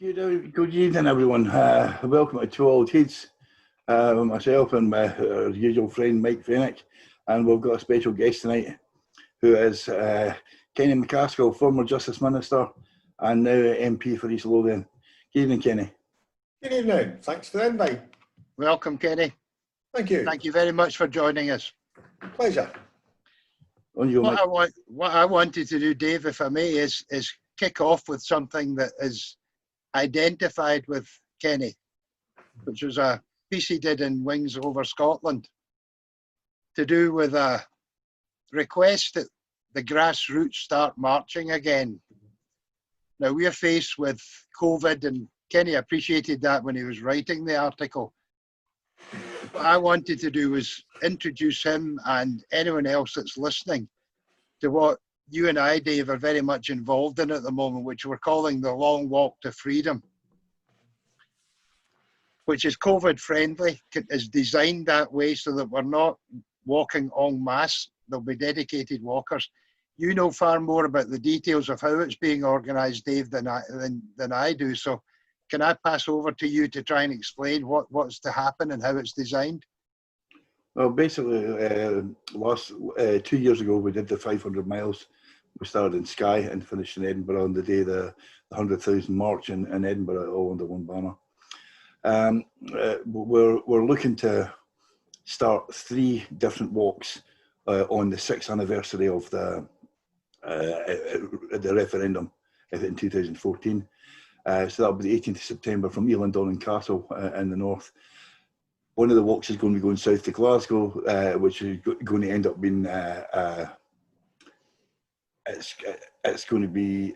Good evening, everyone. Welcome to Twa Auld Heids. Myself and my usual friend Mike Fennick, and we've got a special guest tonight, who is Kenny MacAskill, former Justice Minister and now MP for East Lothian. Good evening, Kenny. Good evening. Thanks for the invite. Welcome, Kenny. Thank you. Thank you very much for joining us. Pleasure. On you, Mike. What I wanted to do, Dave, if I may, is kick off with something that is identified with Kenny, which was a piece he did in Wings Over Scotland to do with a request that the grassroots start marching again. Now, we're faced with COVID, and Kenny appreciated that when he was writing the article. What I wanted to do was introduce him and anyone else that's listening to what you and I, Dave, are very much involved in at the moment, which we're calling the Long Walk to Freedom, which is COVID friendly, is designed that way so that we're not walking en masse. There'll be dedicated walkers. You know far more about the details of how it's being organised, Dave, than I do. So can I pass over to you to try and explain what's to happen and how it's designed? Well, basically, 2 years ago, we did the 500 miles. We started in Skye and finished in Edinburgh on the day the 100,000 march in Edinburgh, all under one banner. We're looking to start 3 different walks on the 6th anniversary of the referendum in 2014. So that'll be the 18th of September from Elandon Castle in the north. One of the walks is going to be going south to Glasgow, which is going to end up being it's going to be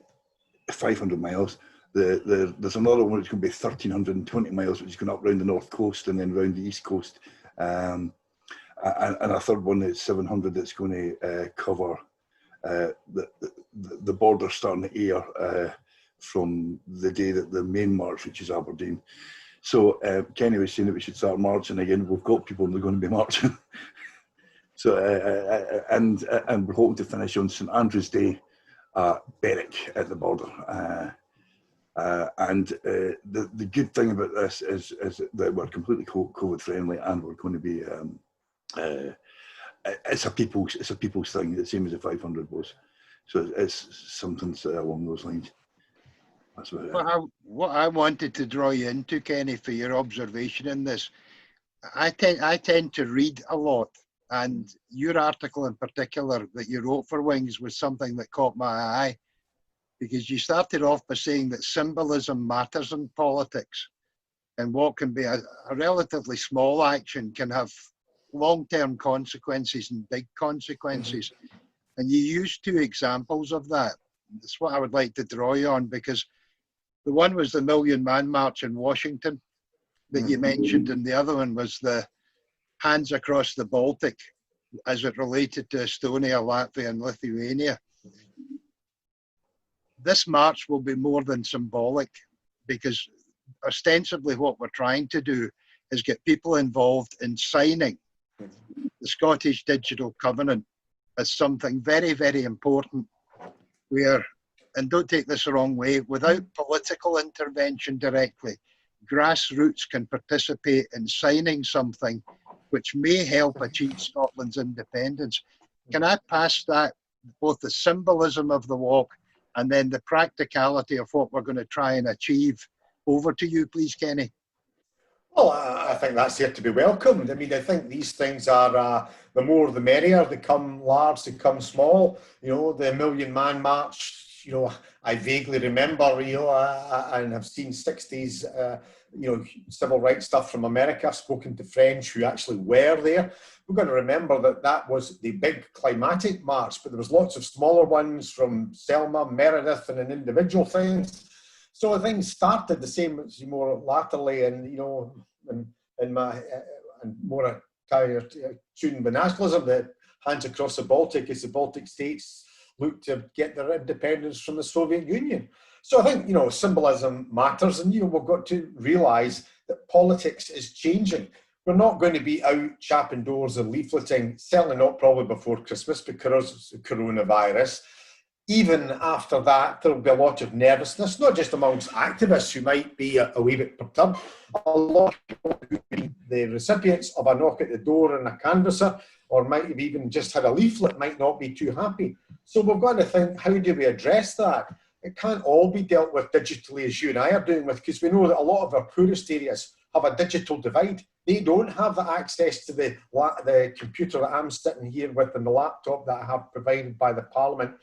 500 miles. There's another one which is going to be 1,320 miles, which is going up around the north coast and then round the east coast, and a third one that's 700 that's going to cover the border starting at Ayr from the day that the main march, which is Aberdeen. So Kenny was saying that we should start marching again. We've got people and they're going to be marching. So and we're hoping to finish on St Andrew's Day at Berwick at the border. And the good thing about this is that we're completely COVID friendly, and we're going to be it's a people's thing, the same as the 500 was. So it's something along those lines. That's about it. What I wanted to draw you into, Kenny, for your observation in this, I tend to read a lot, and your article in particular that you wrote for Wings was something that caught my eye, because you started off by saying that symbolism matters in politics, and what can be a relatively small action can have long-term consequences and big consequences. Mm-hmm. And you used 2 examples of that. That's what I would like to draw you on, because the one was the Million Man March in Washington that you mentioned, and the other one was the Hands Across the Baltic as it related to Estonia, Latvia and Lithuania. This march will be more than symbolic, because ostensibly what we're trying to do is get people involved in signing the Scottish Digital Covenant as something very, very important, where, and don't take this the wrong way, without political intervention directly, grassroots can participate in signing something which may help achieve Scotland's independence. Can I pass that, both the symbolism of the walk and then the practicality of what we're going to try and achieve, over to you, please, Kenny? Well, I think that's here to be welcomed. I mean, I think these things are, the more the merrier. They come large, they come small. You know, the Million Man March, you know, I vaguely remember, you know, and have seen 60s, you know, civil rights stuff from America. I've spoken to friends who actually were there. We're going to remember that that was the big climatic march, but there was lots of smaller ones from Selma, Meredith, and in individual things. So things started the same as more latterly, and you know, in my and more tuned with nationalism, that Hands Across the Baltic as the Baltic states look to get their independence from the Soviet Union. So I think, you know, symbolism matters, and you know, we've got to realise that politics is changing. We're not going to be out chapping doors and leafleting, certainly not probably before Christmas because of the coronavirus. even after that, there'll be a lot of nervousness, not just amongst activists who might be a wee bit perturbed, a lot of people who've been the recipients of a knock at the door and a canvasser, or might have even just had a leaflet, might not be too happy. So we've got to think, how do we address that? It can't all be dealt with digitally as you and I are doing with, because we know that a lot of our poorest areas have a digital divide. They don't have the access to the computer that I'm sitting here with and the laptop that I have provided by the Parliament.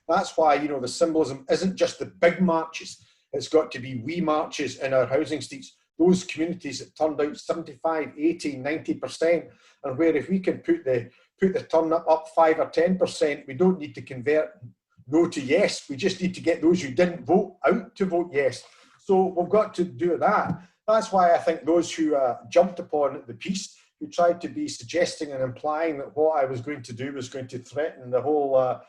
That's why, you know, the symbolism isn't just the big marches. It's got to be wee marches in our housing streets. Those communities that turned out 75, 80, 90%, and where if we can put the turn up 5 or 10%, we don't need to convert no to yes. We just need to get those who didn't vote out to vote yes. So we've got to do that. That's why I think those who jumped upon the piece, who tried to be suggesting and implying that what I was going to do was going to threaten the whole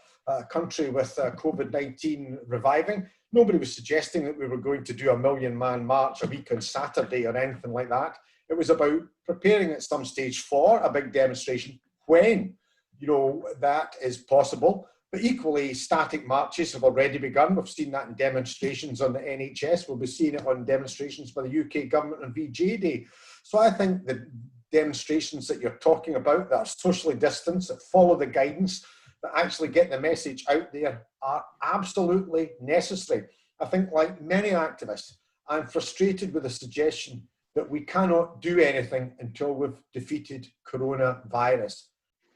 country with COVID-19 reviving. Nobody was suggesting that we were going to do a 1 million man march a week on Saturday or anything like that. It was about preparing at some stage for a big demonstration when, you know, that is possible. But equally, static marches have already begun. We've seen that in demonstrations on the NHS. We'll be seeing it on demonstrations by the UK government on VJ Day. So I think the demonstrations that you're talking about that are socially distanced, that follow the guidance, that actually get the message out there are absolutely necessary. I think, like many activists, I'm frustrated with the suggestion that we cannot do anything until we've defeated coronavirus.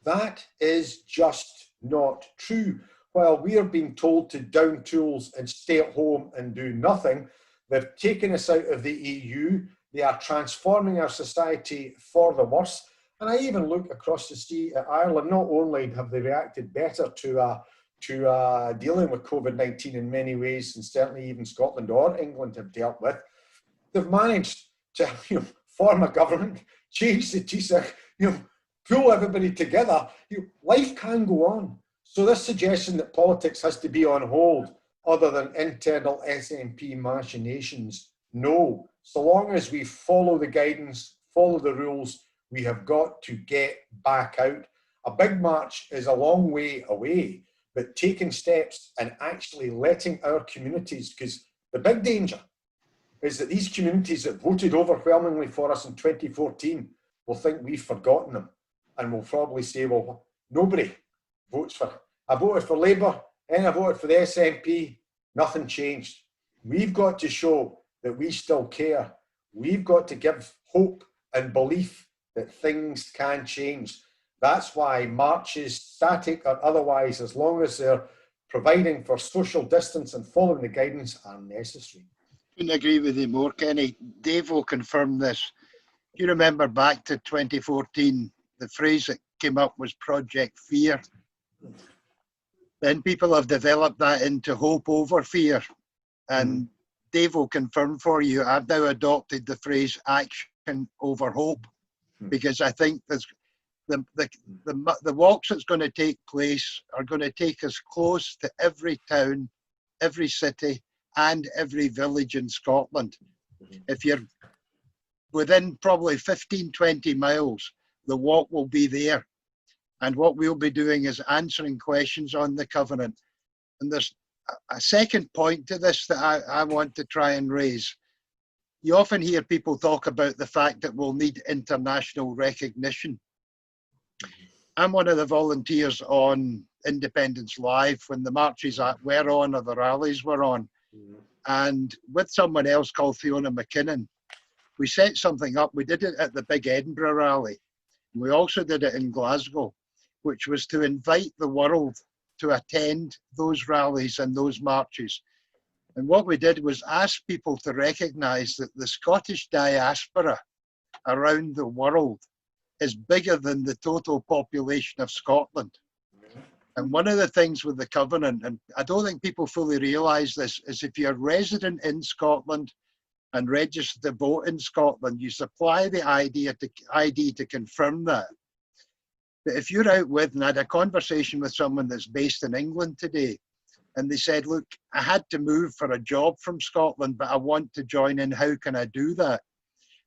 That is just not true. While we are being told to down tools and stay at home and do nothing, they've taken us out of the EU. They are transforming our society for the worse. And I even look across the sea at Ireland. Not only have they reacted better to dealing with COVID-19 in many ways, and certainly even Scotland or England have dealt with, they've managed to, you know, form a government, change the TISA, you know, pull everybody together. Life can go on. So this suggestion that politics has to be on hold, other than internal SNP machinations, no. So long as we follow the guidance, follow the rules, we have got to get back out. A big march is a long way away, but taking steps and actually letting our communities, because the big danger is that these communities that voted overwhelmingly for us in 2014 will think we've forgotten them, and will probably say, well, nobody votes for, I voted for Labour and I voted for the SNP, nothing changed. We've got to show that we still care. We've got to give hope and belief that things can change. That's why marches, static or otherwise, as long as they're providing for social distance and following the guidance, are necessary. Couldn't agree with you more, Kenny. Dave will confirm this. You remember back to 2014, the phrase that came up was Project Fear. Then people have developed that into hope over fear. And Dave will confirm for you, I've now adopted the phrase action over hope, because I think there's the walks that's going to take place are going to take us close to every town, every city, and every village in Scotland. If you're within probably 15, 20 miles, the walk will be there. And what we'll be doing is answering questions on the covenant. And there's a second point to this that I want to try and raise. You often hear people talk about the fact that we'll need international recognition. I'm one of the volunteers on Independence Live when the marches were on or the rallies were on. And with someone else called Fiona McKinnon, we set something up. We did it at the big Edinburgh rally. We also did it in Glasgow, which was to invite the world to attend those rallies and those marches. And what we did was ask people to recognise that the Scottish diaspora around the world is bigger than the total population of Scotland. And one of the things with the covenant, and I don't think people fully realise this, is if you're resident in Scotland and registered to vote in Scotland, you supply the ID to confirm that. But if you're out with, and I had a conversation with someone that's based in England today, and they said, look, I had to move for a job from Scotland, but I want to join in, how can I do that?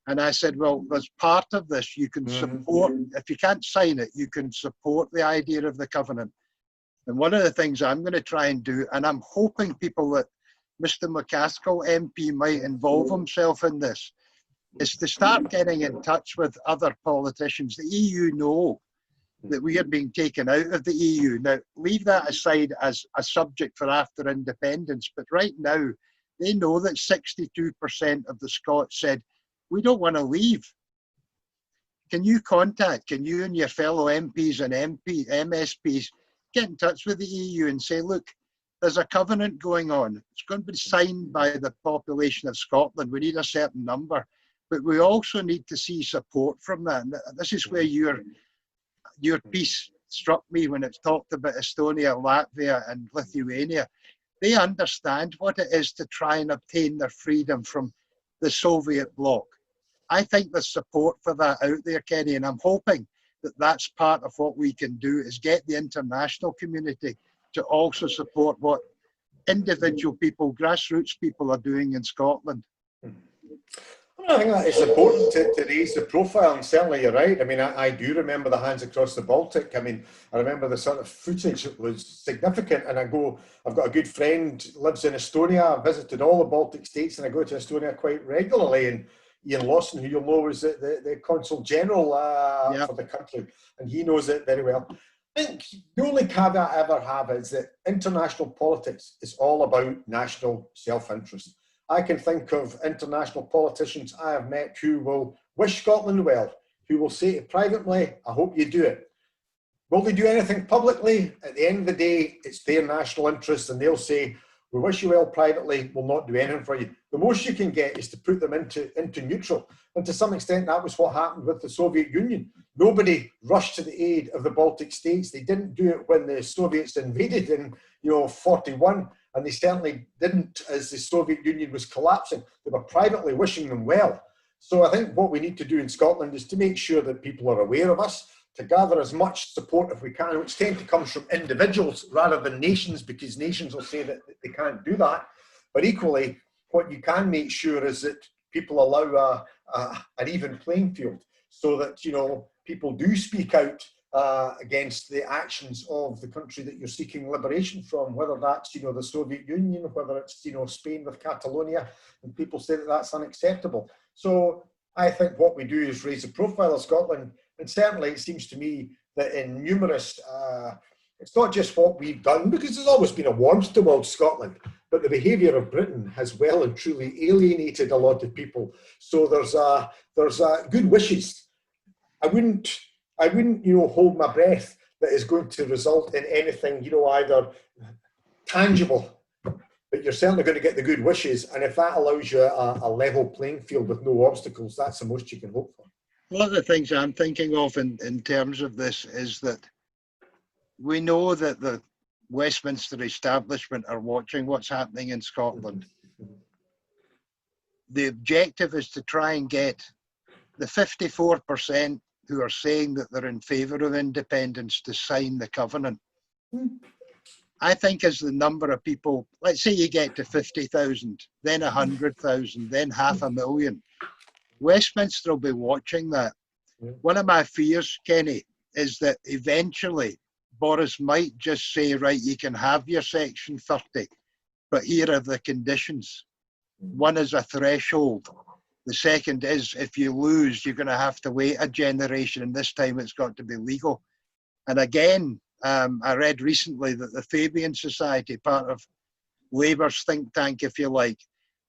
And I said, well, there's part of this you can support. If you can't sign it, you can support the idea of the covenant. And one of the things I'm going to try and do, and I'm hoping people that Mr. MacAskill MP might involve himself in this, is to start getting in touch with other politicians. The EU know that we are being taken out of the EU. Now, leave that aside as a subject for after independence, but right now, they know that 62% of the Scots said, we don't want to leave. Can you and your fellow MPs and MSPs get in touch with the EU and say, look, there's a covenant going on. It's going to be signed by the population of Scotland. We need a certain number, but we also need to see support from that. And this is where your piece struck me when it talked about Estonia, Latvia, and Lithuania. They understand what it is to try and obtain their freedom from the Soviet bloc. I think there's support for that out there, Kenny, and I'm hoping that that's part of what we can do, is get the international community to also support what individual people, grassroots people are doing in Scotland. I think that it's important to raise the profile, and certainly you're right. I mean, I do remember the Hands Across the Baltic. I mean, I remember the sort of footage that was significant, and I've got a good friend who lives in Estonia. I visited all the Baltic states, and I go to Estonia quite regularly, and Ian Lawson, who you'll know, is the Consul General for the country, and he knows it very well. I think the only caveat I ever have is that international politics is all about national self-interest. I can think of international politicians I have met who will wish Scotland well, who will say privately, I hope you do it. Will they do anything publicly? At the end of the day, it's their national interest, and they'll say, we wish you well privately, we'll not do anything for you. The most you can get is to put them into neutral. And to some extent, that was what happened with the Soviet Union. Nobody rushed to the aid of the Baltic states. They didn't do it when the Soviets invaded in 41, and they certainly didn't as the Soviet Union was collapsing. They were privately wishing them well. So I think what we need to do in Scotland is to make sure that people are aware of us, to gather as much support as we can, which tend to come from individuals rather than nations, because nations will say that they can't do that. But equally, what you can make sure is that people allow an even playing field, so that people do speak out against the actions of the country that you're seeking liberation from, whether that's the Soviet Union, whether it's Spain with Catalonia, and people say that that's unacceptable. So I think what we do is raise the profile of Scotland. And certainly it seems to me that in numerous, it's not just what we've done, because there's always been a warmth towards Scotland, but the behaviour of Britain has well and truly alienated a lot of people. So there's good wishes. I wouldn't hold my breath that is going to result in anything either tangible, but you're certainly going to get the good wishes. And if that allows you a level playing field with no obstacles, that's the most you can hope for. One of the things I'm thinking of in terms of this is that we know that the Westminster establishment are watching what's happening in Scotland. The objective is to try and get the 54% who are saying that they're in favour of independence to sign the covenant. I think as the number of people, let's say you get to 50,000, then 100,000, then 500,000, Westminster will be watching that. One of my fears, Kenny, is that eventually Boris might just say, right, you can have your Section 30, but here are the conditions. One is a threshold. The second is if you lose, you're going to have to wait a generation, and this time it's got to be legal. And again, I read recently that the Fabian Society, part of Labour's think tank, if you like,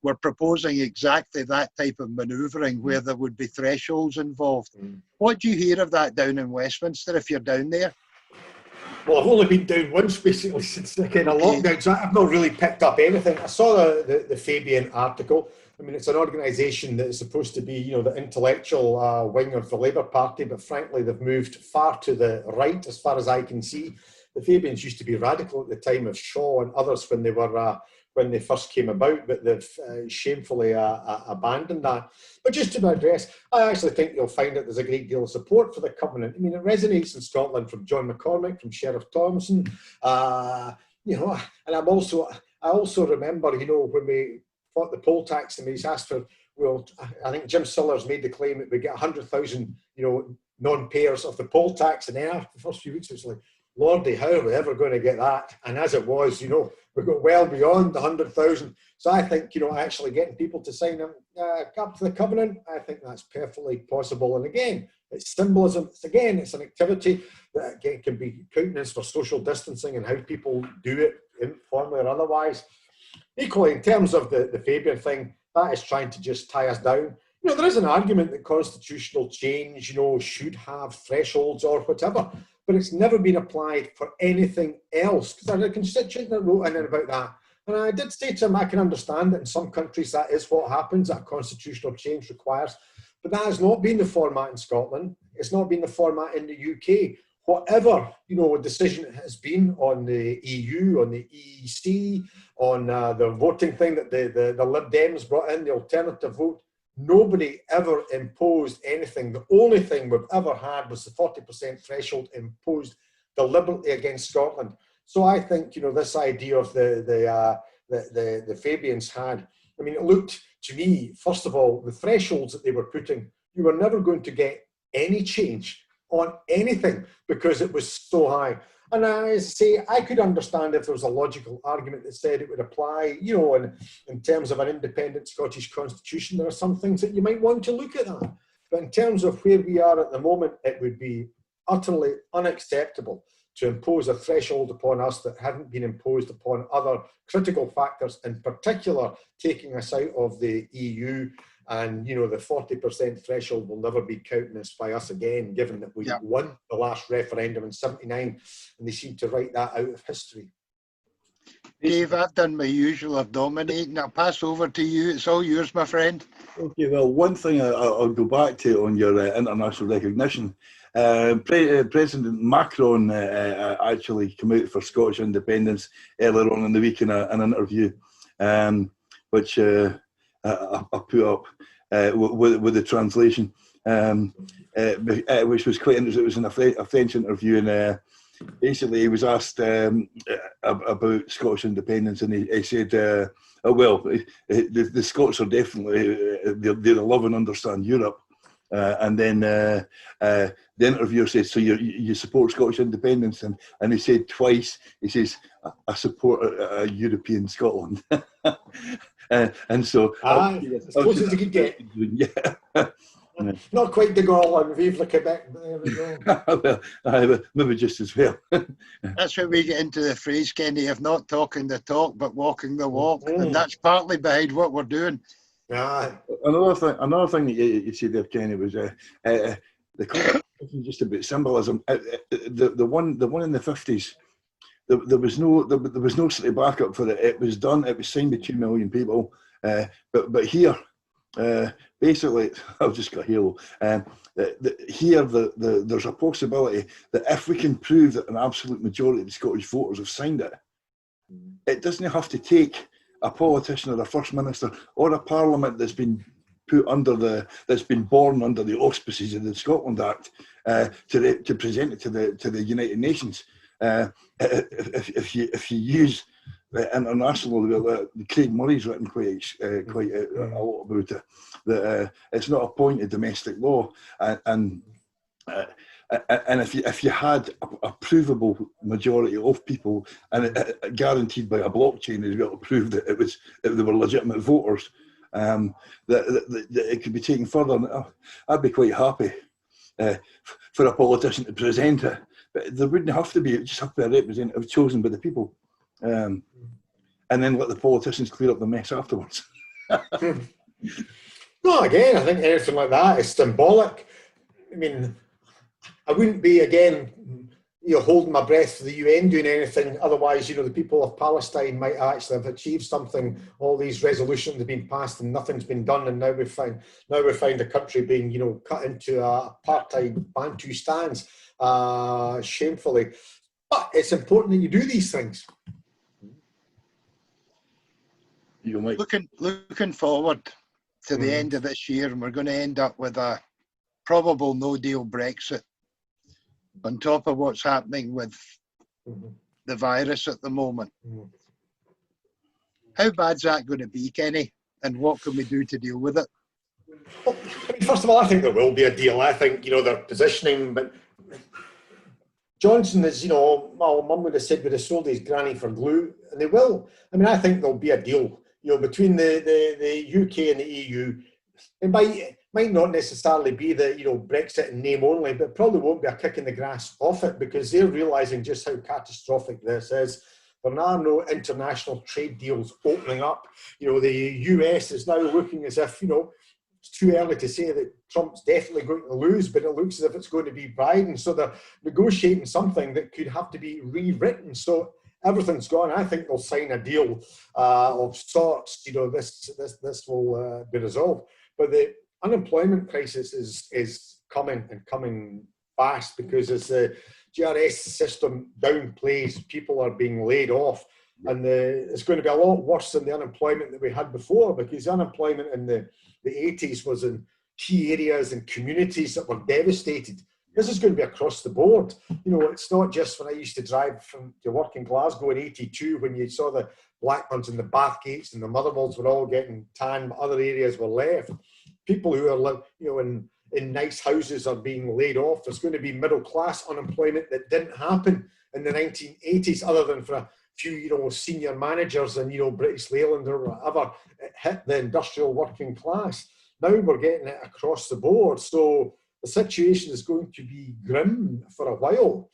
we're proposing exactly that type of manoeuvring where there would be thresholds involved. What do you hear of that down in Westminster if you're down there? Well, I've only been down once basically since the kind of lockdown, so I've not really picked up anything. I saw the Fabian article. I mean, it's an organisation that is supposed to be, the intellectual wing of the Labour Party, but frankly, they've moved far to the right as far as I can see. The Fabians used to be radical at the time of Shaw and others when they were when they first came about, but they've shamefully abandoned that. But just to address, I actually think you'll find that there's a great deal of support for the covenant. I mean, it resonates in Scotland from John McCormick, from Sheriff Thompson, and I also remember, when we fought the poll tax and he's asked for, well, I think Jim Sillars made the claim that we get 100,000, non-payers of the poll tax, and then after the first few weeks, it was like, Lordy, how are we ever going to get that? And as it was, you know, we got well beyond the 100,000. So I think, you know, actually getting people to sign up to the covenant, I think that's perfectly possible. And again, it's symbolism. It's an activity that again can be countenanced for social distancing and how people do it, informally or otherwise. Equally, in terms of the Fabian thing, that is trying to just tie us down. You know, there is an argument that constitutional change, you know, should have thresholds or whatever, but it's never been applied for anything else. Because there's a constituent that wrote in about that. And I did say to him, I can understand that in some countries that is what happens, that constitutional change requires, but that has not been the format in Scotland. It's not been the format in the UK. Whatever, you know, decision it has been on the EU, on the EEC, on the voting thing that the Lib Dems brought in, the alternative vote, nobody ever imposed anything. The only thing we've ever had was the 40% threshold imposed deliberately against Scotland. So I think, you know, this idea of the Fabians had, I mean, it looked to me, first of all, the thresholds that they were putting, you were never going to get any change on anything because it was so high. And I say, I could understand if there was a logical argument that said it would apply, you know, in terms of an independent Scottish constitution, there are some things that you might want to look at that. But in terms of where we are at the moment, it would be utterly unacceptable to impose a threshold upon us that hadn't been imposed upon other critical factors, in particular, taking us out of the EU. And, you know, the 40% threshold will never be countenanced by us again, given that we won the last referendum in '79, and they seem to write that out of history. Dave, I've done my usual of dominating. I'll pass over to you. It's all yours, my friend. Okay, well, one thing I'll go back to on your international recognition. President Macron actually came out for Scottish independence earlier on in the week in an interview, which I put up with the translation, which was quite interesting. It was in a French interview, and basically he was asked about Scottish independence, and he said, oh, well, the Scots are definitely, they love and understand Europe. And then the interviewer says, so you support Scottish independence? And he said twice, he says, I support a European Scotland. And so... as close as you could get. Yeah. Not quite de Gaulle and Vive le Quebec, but there we go. Well, maybe just as well. That's where we get into the phrase, Kenny, of not talking the talk, but walking the walk. And that's partly behind what we're doing. Another thing that you said there, Kenny, was the conversation just about symbolism. The one in the 50s, there was no sort of backup for it. It was done. It was signed by 2 million people. But here, basically, I've just got Halo. Here, there's a possibility that if we can prove that an absolute majority of the Scottish voters have signed it, it doesn't have to take a politician or a first minister or a parliament that's been born under the auspices of the Scotland Act to present it to the United Nations. If you use international, Craig Murray's written quite a lot about it, that it's not a point of domestic law, and if you had a provable majority of people, and guaranteed by a blockchain as well to prove that they were legitimate voters, that it could be taken further. And I'd be quite happy for a politician to present it, but there wouldn't have to be. It just have to be a representative chosen by the people, and then let the politicians clear up the mess afterwards. No, again, I think anything like that is symbolic. I mean, I wouldn't be, again, holding my breath for the UN doing anything. Otherwise, the people of Palestine might actually have achieved something. All these resolutions have been passed and nothing's been done. And now we find the country being, cut into apartheid Bantu stands, shamefully. But it's important that you do these things. Looking forward to the end of this year, and we're going to end up with a probable no-deal Brexit, on top of what's happening with the virus at the moment. How bad's that going to be, Kenny? And what can we do to deal with it? Well, first of all, I think there will be a deal. I think, they're positioning, but Johnson is, you know, my mum would have said would have sold his granny for glue, and they will. I mean, I think there'll be a deal, you know, between the UK and the EU. It might not necessarily be the, you know, Brexit in name only, but probably won't be a kick in the grass off it, because they're realising just how catastrophic this is. There are no international trade deals opening up. You know, the US is now looking as if, you know, it's too early to say that Trump's definitely going to lose, but it looks as if it's going to be Biden. So they're negotiating something that could have to be rewritten. So everything's gone. I think they'll sign a deal of sorts. You know, this will be resolved. But the unemployment crisis is coming, and coming fast, because as the GRS system downplays, people are being laid off. And it's going to be a lot worse than the unemployment that we had before, because the unemployment in the 80s was in key areas and communities that were devastated. This is going to be across the board. You know, it's not just when I used to drive to work in Glasgow in 82, when you saw the Blackburns and the Bathgates and the Motherwells were all getting tan, but other areas were left. People who are, you know, in nice houses are being laid off. There's going to be middle class unemployment that didn't happen in the 1980s, other than for a few, you know, senior managers and, you know, British Leyland or whatever. It hit the industrial working class. Now we're getting it across the board. So the situation is going to be grim for a while.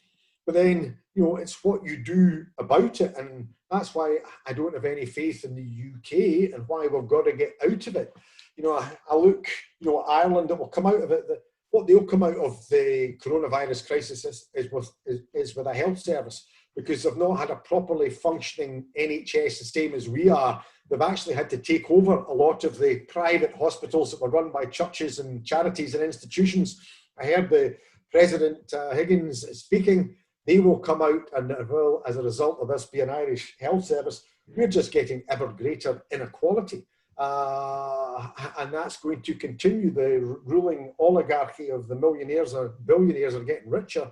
But then, you know, it's what you do about it. And that's why I don't have any faith in the UK, and why we've got to get out of it. You know, I look, you know, Ireland, that will come out of it, what they'll come out of the coronavirus crisis is with a health service, because they've not had a properly functioning NHS, the same as we are. They've actually had to take over a lot of the private hospitals that were run by churches and charities and institutions. I heard the President Higgins speaking. They will come out, and will, as a result of this, be an Irish health service. We're just getting ever greater inequality. And that's going to continue. The ruling oligarchy of the millionaires or billionaires are getting richer,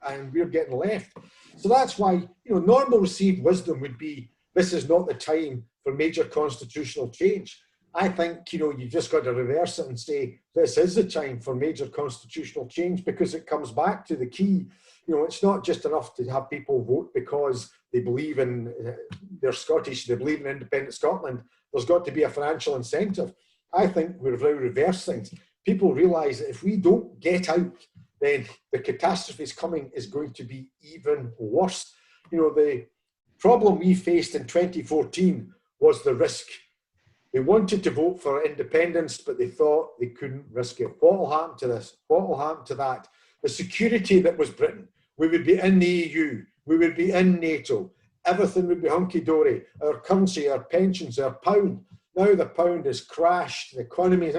and we're getting left. So that's why, you know, normal received wisdom would be, this is not the time for major constitutional change. I think, you know, you've just got to reverse it and say, this is the time for major constitutional change, because it comes back to the key. You know, it's not just enough to have people vote because they believe in, they're Scottish, they believe in independent Scotland. There's got to be a financial incentive. I think we've now reversed things. People realise that if we don't get out, then the catastrophes coming is going to be even worse. You know, the problem we faced in 2014 was the risk. They wanted to vote for independence, but they thought they couldn't risk it. What will happen to this? What will happen to that? The security that was Britain. We would be in the EU. We would be in NATO. Everything would be hunky-dory. Our currency, our pensions, our pound. Now the pound has crashed. The economy is...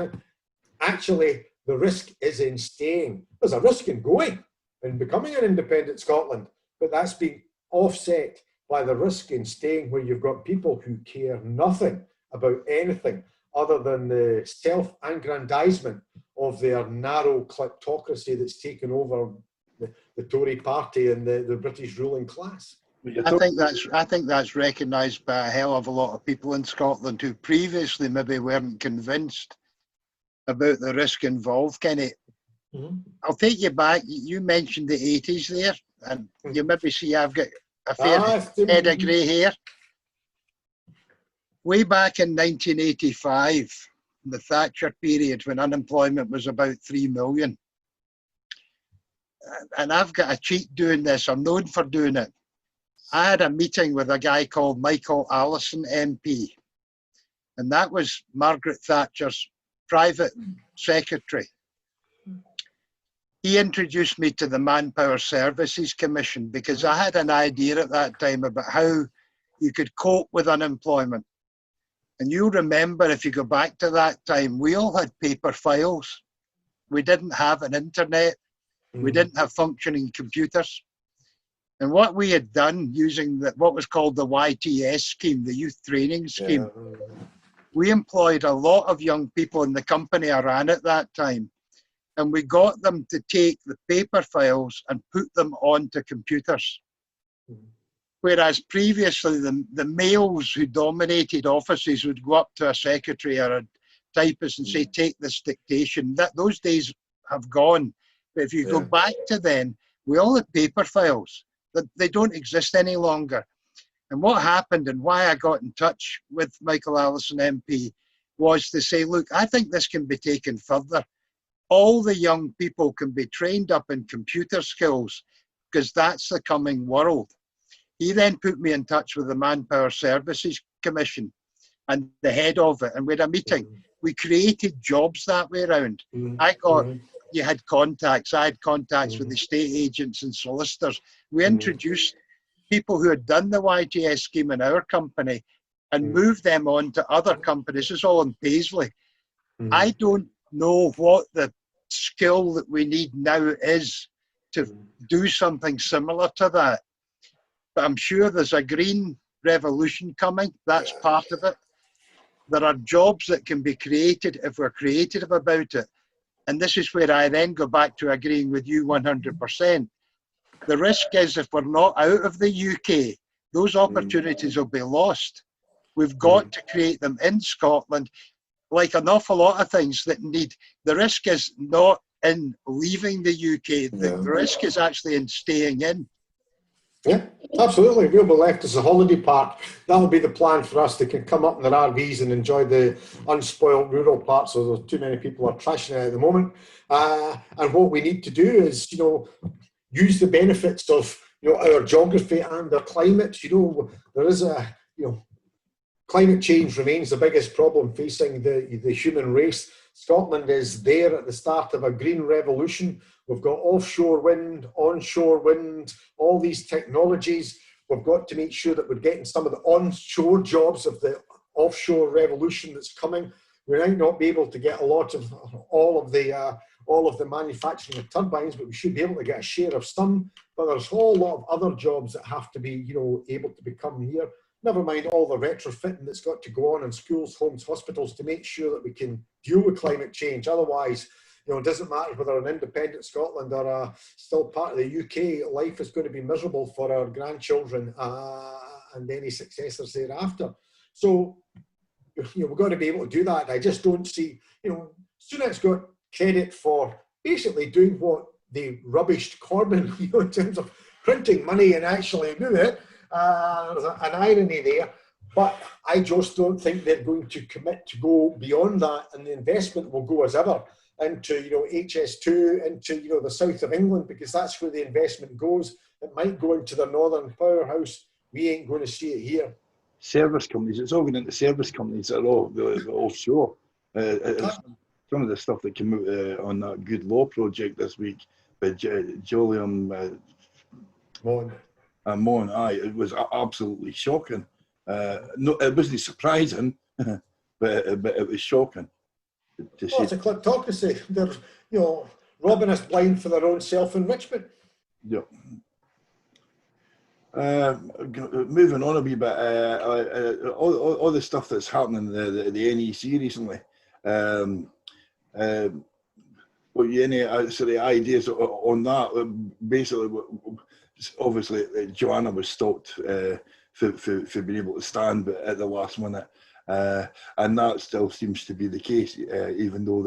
Actually, the risk is in staying. There's a risk in going and becoming an independent Scotland, but that's been offset by the risk in staying, where you've got people who care nothing about anything other than the self-aggrandizement of their narrow kleptocracy that's taken over the Tory party and the British ruling class. I think that's recognised by a hell of a lot of people in Scotland who previously maybe weren't convinced about the risk involved, Kenny. Mm-hmm. I'll take you back. You mentioned the 80s there, and you maybe see I've got a fair head of grey hair. Way back in 1985, the Thatcher period, when unemployment was about 3 million. And I've got a cheat doing this. I'm known for doing it. I had a meeting with a guy called Michael Allison MP, and that was Margaret Thatcher's private secretary. He introduced me to the Manpower Services Commission, because I had an idea at that time about how you could cope with unemployment. And you'll remember, if you go back to that time, we all had paper files. We didn't have an internet. We didn't have functioning computers. And what we had done using what was called the YTS scheme, the Youth Training Scheme, we employed a lot of young people in the company I ran at that time. And we got them to take the paper files and put them onto computers. Whereas previously, the males who dominated offices would go up to a secretary or a typist and say, take this dictation. Those days have gone. But if you go back to then, with all the paper files, that they don't exist any longer. And what happened and why I got in touch with Michael Allison MP was to say, look, I think this can be taken further. All the young people can be trained up in computer skills because that's the coming world. He then put me in touch with the Manpower Services Commission and the head of it, and we had a meeting. We created jobs that way around. You had contacts, I had contacts with the estate agents and solicitors. We introduced people who had done the YGS scheme in our company and moved them on to other companies. It's all in Paisley. I don't know what the skill that we need now is to do something similar to that. But I'm sure there's a green revolution coming. That's part of it. There are jobs that can be created if we're creative about it. And this is where I then go back to agreeing with you 100%. The risk is if we're not out of the UK, those opportunities will be lost. We've got to create them in Scotland, like an awful lot of things that need. The risk is not in leaving the UK. The risk is actually in staying in. Yeah, absolutely. We'll be left as a holiday park. That'll be the plan for us. They can come up in their RVs and enjoy the unspoiled rural parts, so there's too many people are trashing it at the moment. And what we need to do is, use the benefits of, our geography and our climate. There is climate change remains the biggest problem facing the human race. Scotland is there at the start of a green revolution. We've got offshore wind, onshore wind, all these technologies. We've got to make sure that we're getting some of the onshore jobs of the offshore revolution that's coming. We might not be able to get a lot of all of the manufacturing of turbines, but we should be able to get a share of some. But there's a whole lot of other jobs that have to be, able to become here. Never mind all the retrofitting that's got to go on in schools, homes, hospitals to make sure that we can deal with climate change. Otherwise, it doesn't matter whether an independent Scotland or still part of the UK, life is going to be miserable for our grandchildren and any successors thereafter. So, we've got to be able to do that. I just don't see, Sunak's got credit for basically doing what they rubbished Corbyn, in terms of printing money and actually do it. There's an irony there, but I just don't think they're going to commit to go beyond that, and the investment will go as ever into HS2, into the south of England, because that's where the investment goes. It might go into the northern powerhouse. We ain't going to see it here. Service companies, it's all going into service companies that are all offshore. Some of the stuff that came out on that Good Law project this week by Julian Mohan, it was absolutely shocking. No, it wasn't surprising, but it was shocking. It's a kleptocracy. They're, robbing us blind for their own self-enrichment. Yeah. Moving on a wee bit, all the stuff that's happening in the NEC recently. What you any sort of ideas on that? Basically, obviously, Joanna was stopped for being able to stand at the last minute, and that still seems to be the case, even though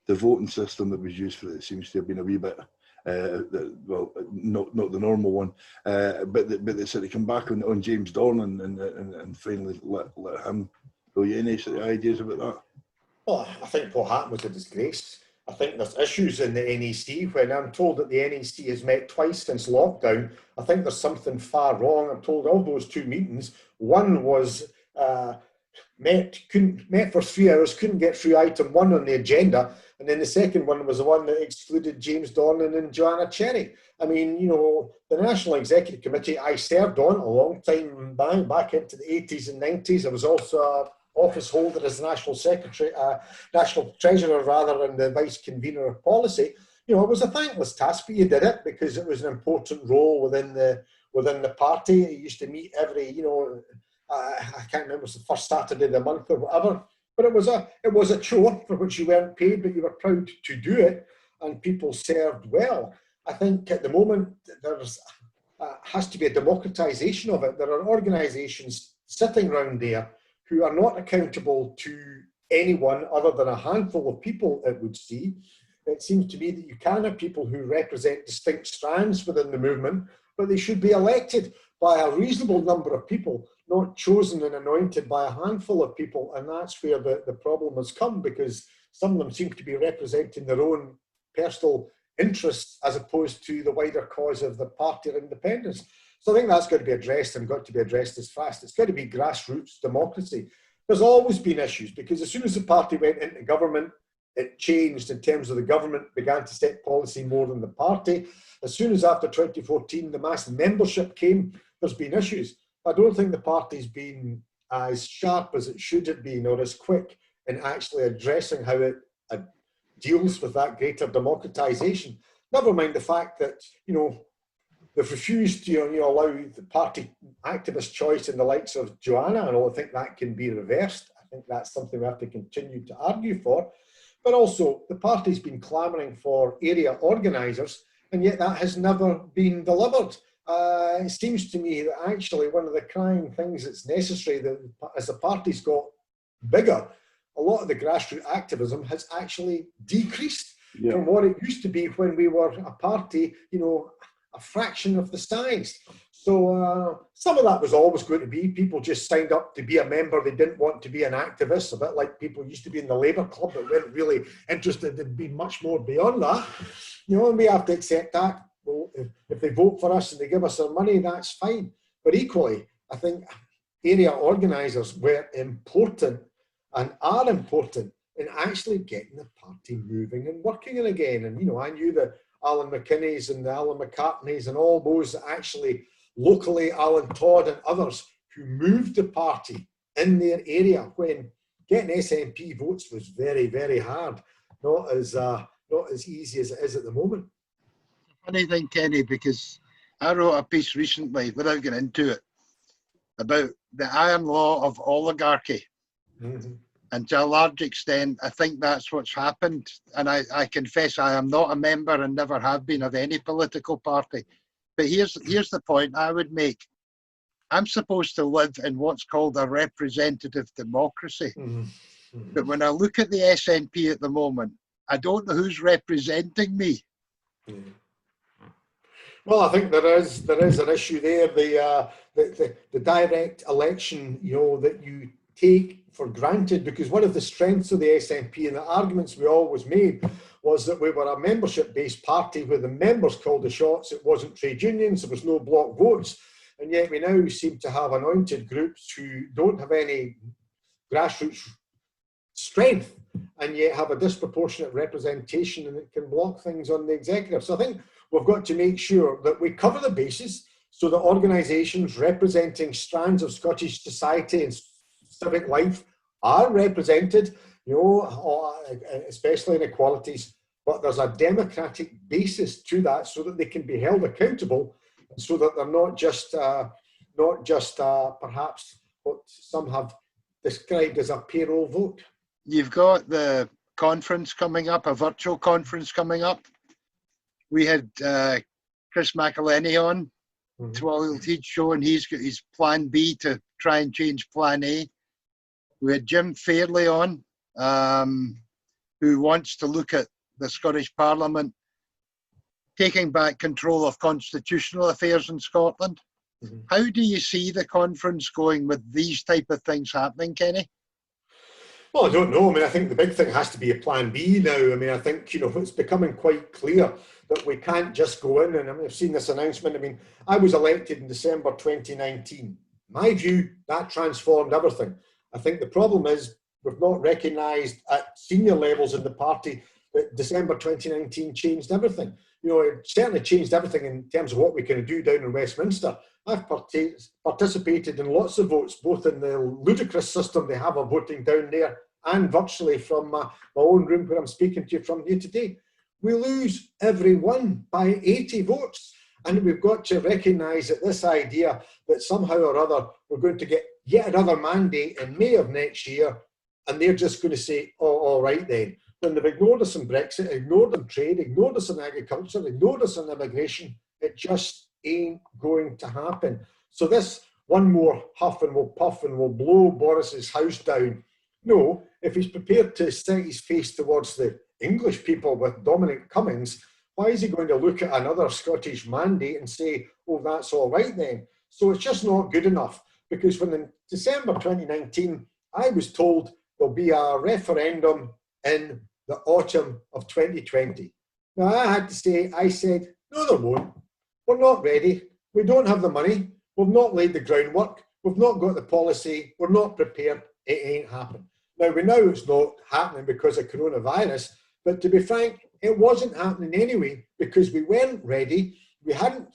the voting system that was used for it seems to have been a wee bit. Well, not the normal one, but they sort of come back on James Dornan and finally let him go. You any sort of ideas about that? Well, I think what happened was a disgrace. I think there's issues in the NEC. When I'm told that the NEC has met twice since lockdown, I think there's something far wrong. I'm told of those two meetings. One was met for 3 hours, couldn't get through item 1 on the agenda. And then the second one was the one that excluded James Dornan and Joanna Cherry. I mean, the National Executive Committee I served on a long time back into the 80s and 90s. I was also an office holder as National Secretary, National Treasurer rather, and the Vice Convener of Policy. It was a thankless task, but you did it because it was an important role within the party. You used to meet every, I can't remember, it was the first Saturday of the month or whatever. But it was a chore for which you weren't paid, but you were proud to do it, and people served well. I think at the moment there's has to be a democratisation of it. There are organisations sitting around there who are not accountable to anyone other than a handful of people, it would seem. it seems to me that you can have people who represent distinct strands within the movement, but they should be elected by a reasonable number of people, not chosen and anointed by a handful of people. And that's where the problem has come, because some of them seem to be representing their own personal interests as opposed to the wider cause of the party of independence. So I think that's got to be addressed, and got to be addressed as fast. It's got to be grassroots democracy. There's always been issues, because as soon as the party went into government, it changed in terms of the government began to set policy more than the party. As soon as after 2014 the mass membership came, there's been issues. I don't think the party's been as sharp as it should have been, or as quick in actually addressing how it deals with that greater democratisation. Never mind the fact that, you know, they've refused to allow the party activist choice in the likes of Joanna, and I think that can be reversed. I think that's something we have to continue to argue for. But also, the party's been clamouring for area organisers, and yet that has never been delivered. It seems to me that actually one of the crying things that's necessary, that as the party's got bigger, a lot of the grassroots activism has actually decreased from what it used to be when we were a party, you know, a fraction of the size. So some of that was always going to be people just signed up to be a member. They didn't want to be an activist, a bit like people used to be in the Labour Club that weren't really interested in being much more beyond that. You know, and we have to accept that. Well, if they vote for us and they give us their money, that's fine. But equally, I think area organisers were important and are important in actually getting the party moving and working again. And, you know, I knew that Alan McKinney's and the Alan McCartney's and all those that actually locally, Alan Todd and others who moved the party in their area when getting SNP votes was very, very hard. Not as easy as it is at the moment. Funny thing, Kenny, because I wrote a piece recently, without getting into it, about the iron law of oligarchy. Mm-hmm. And to a large extent, I think that's what's happened. And I confess I am not a member and never have been of any political party. But here's the point I would make. I'm supposed to live in what's called a representative democracy. Mm-hmm. Mm-hmm. But when I look at the SNP at the moment, I don't know who's representing me. Mm-hmm. Well, I think there is an issue there. The direct election, you know, that you take for granted, because one of the strengths of the SNP and the arguments we always made was that we were a membership-based party where the members called the shots. It wasn't trade unions, there was no block votes, and yet we now seem to have anointed groups who don't have any grassroots strength and yet have a disproportionate representation, and it can block things on the executive. So I think we've got to make sure that we cover the bases so that organisations representing strands of Scottish society and civic life are represented, you know, especially inequalities, but there's a democratic basis to that so that they can be held accountable, so that they're not just perhaps what some have described as a payroll vote. You've got the conference coming up, a virtual conference coming up. We had Chris McElhenney on, Twa Auld Heids show, and he's got his plan B to try and change plan A. We had Jim Fairley on, who wants to look at the Scottish Parliament taking back control of constitutional affairs in Scotland. Mm-hmm. How do you see the conference going with these type of things happening, Kenny? Well, I don't know. I mean, I think the big thing has to be a plan B now. I mean, I think, you know, it's becoming quite clear that we can't just go in, and I mean, I've seen this announcement. I mean, I was elected in December 2019. My view, that transformed everything. I think the problem is we've not recognised at senior levels in the party that December 2019 changed everything. You know, it certainly changed everything in terms of what we can do down in Westminster. I've participated in lots of votes, both in the ludicrous system they have of voting down there and virtually from my own room where I'm speaking to you from here today. We lose every one by 80 votes. And we've got to recognise that this idea that somehow or other we're going to get yet another mandate in May of next year, and they're just going to say, oh, all right then. When they've ignored us on Brexit, ignored on trade, ignored us on agriculture, ignored us on immigration, it just ain't going to happen. So this one more huff and we'll puff and we'll blow Boris's house down. No, if he's prepared to set his face towards the English people with Dominic Cummings, why is he going to look at another Scottish mandate and say, oh, that's all right then? So it's just not good enough, because when in December 2019, I was told there'll be a referendum in the autumn of 2020. Now, I said, no, there won't. We're not ready. We don't have the money. We've not laid the groundwork. We've not got the policy. We're not prepared. It ain't happened. Now, we know it's not happening because of coronavirus, but to be frank, it wasn't happening anyway because we weren't ready. We hadn't,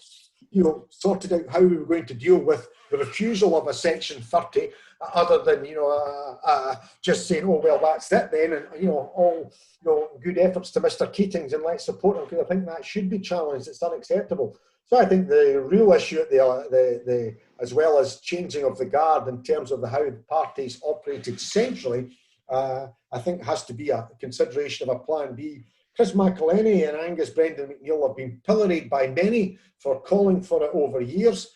sorted out how we were going to deal with the refusal of a Section 30, other than, just saying, oh, well, that's it then, and, all, good efforts to Mr. Keatings and let's support him, because I think that should be challenged. It's unacceptable. So I think the real issue at the as well as changing of the guard in terms of how the parties operated centrally, I think has to be a consideration of a plan B. Chris McElhenney and Angus Brendan McNeill have been pilloried by many for calling for it over years.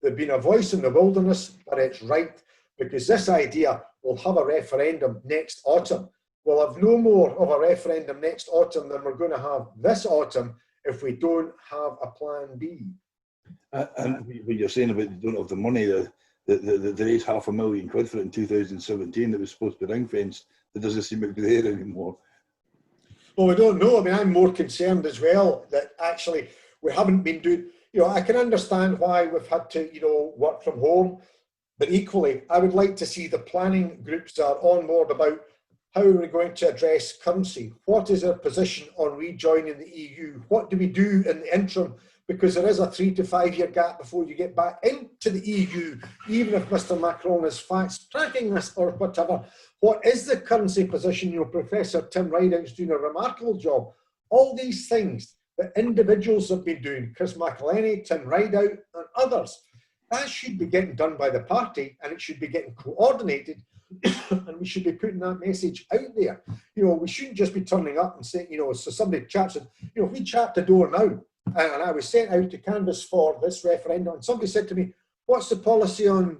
They've been a voice in the wilderness, but it's right, because this idea will have a referendum next autumn. We'll have no more of a referendum next autumn than we're going to have this autumn if we don't have a plan B. And when you're saying about you don't have the money, they raised £500,000 for it in 2017 that was supposed to be ring fenced. That doesn't seem to be there anymore. Well, we don't know. I mean, I'm more concerned as well that actually we haven't been doing, I can understand why we've had to, work from home, but equally, I would like to see the planning groups that are on board about how are we going to address currency? What is our position on rejoining the EU? What do we do in the interim? Because there is a 3 to 5 year gap before you get back into the EU, even if Mr. Macron is fast tracking this or whatever. What is the currency position? Professor Tim Rideout's doing a remarkable job. All these things that individuals have been doing, Chris McElhenney, Tim Rideout and others, that should be getting done by the party, and it should be getting coordinated, and we should be putting that message out there. We shouldn't just be turning up and saying, so somebody chaps it, if we chap the door now, and I was sent out to canvass for this referendum, and somebody said to me, what's the policy on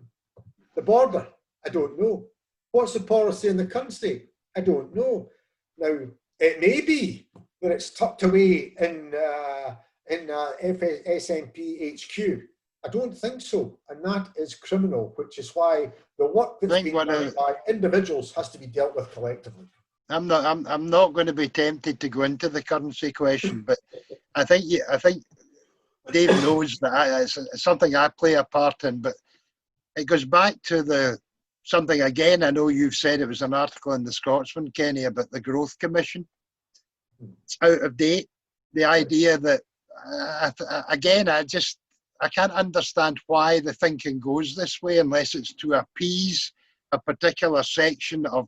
the border? I don't know. What's the policy in the currency? I don't know. Now, it may be that it's tucked away in SNP HQ. I don't think so, and that is criminal, which is why the work that's being done by individuals has to be dealt with collectively. I'm not going to be tempted to go into the currency question, but I think Dave knows that it's something I play a part in. But it goes back to something again. I know you've said it was an article in the Scotsman, Kenny, about the Growth Commission. It's out of date. The idea that I can't understand why the thinking goes this way unless it's to appease a particular section of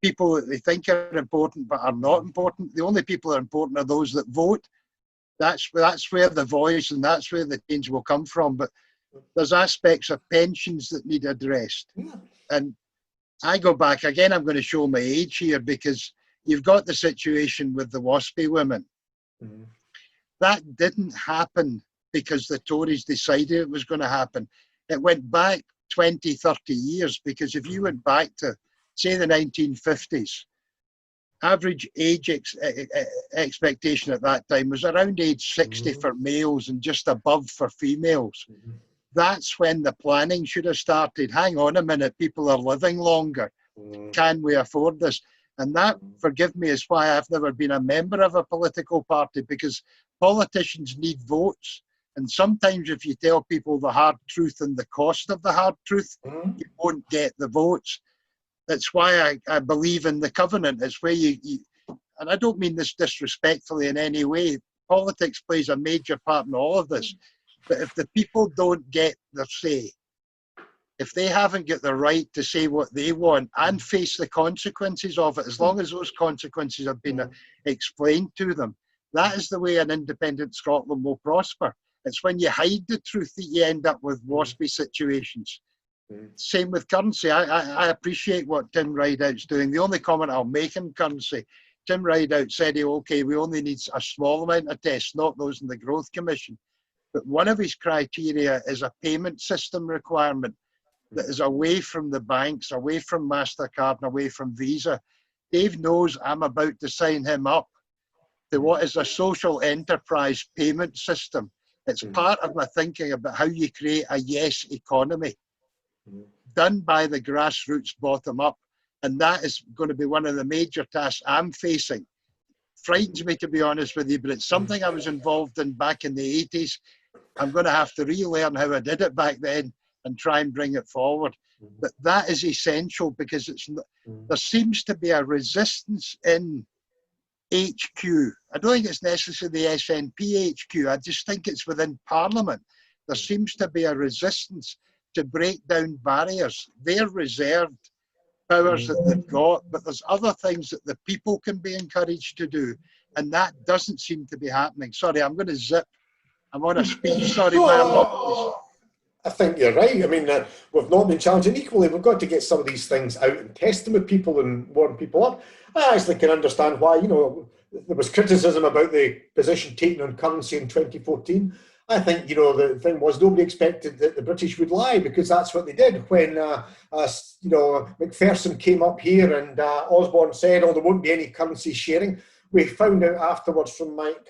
people that they think are important but are not important. The only people that are important are those that vote. That's where the voice and that's where the change will come from. But there's aspects of pensions that need addressed. And I go back, again, I'm going to show my age here, because you've got the situation with the WASPI women. Mm-hmm. That didn't happen because the Tories decided it was going to happen. It went back 20, 30 years, because if you went back to, say, the 1950s, average age expectation at that time was around age 60 for males and just above for females. That's when the planning should have started. Hang on a minute, people are living longer. Can we afford this? And that, forgive me, is why I've never been a member of a political party, because politicians need votes. And sometimes if you tell people the hard truth and the cost of the hard truth, you won't get the votes. That's why I believe in the covenant. It's where you, and I don't mean this disrespectfully in any way, politics plays a major part in all of this. But if the people don't get their say, if they haven't got the right to say what they want and face the consequences of it, as long as those consequences have been explained to them, that is the way an independent Scotland will prosper. It's when you hide the truth that you end up with WASPy situations. Same with currency. I appreciate what Tim Rideout's doing. The only comment I'll make on currency, Tim Rideout said, okay, we only need a small amount of tests, not those in the Growth Commission. But one of his criteria is a payment system requirement that is away from the banks, away from MasterCard, and away from Visa. Dave knows I'm about to sign him up to what is a social enterprise payment system. It's part of my thinking about how you create a yes economy done by the grassroots bottom up. And that is going to be one of the major tasks I'm facing. Frightens me, to be honest with you, but it's something I was involved in back in the 80s. I'm going to have to relearn how I did it back then and try and bring it forward. But that is essential, because there seems to be a resistance in HQ. I don't think it's necessarily the SNP HQ. I just think it's within Parliament. There seems to be a resistance to break down barriers. They're reserved powers that they've got, but there's other things that the people can be encouraged to do, and that doesn't seem to be happening. Sorry, I'm going to zip. I'm on a speech. Sorry, my apologies. I think you're right. I mean, we've not been challenging equally. We've got to get some of these things out and test them with people and warm people up. I actually can understand why, you know, there was criticism about the position taken on currency in 2014. I think, you know, the thing was nobody expected that the British would lie, because that's what they did when, you know, McPherson came up here and Osborne said, oh, there won't be any currency sharing. We found out afterwards from Mark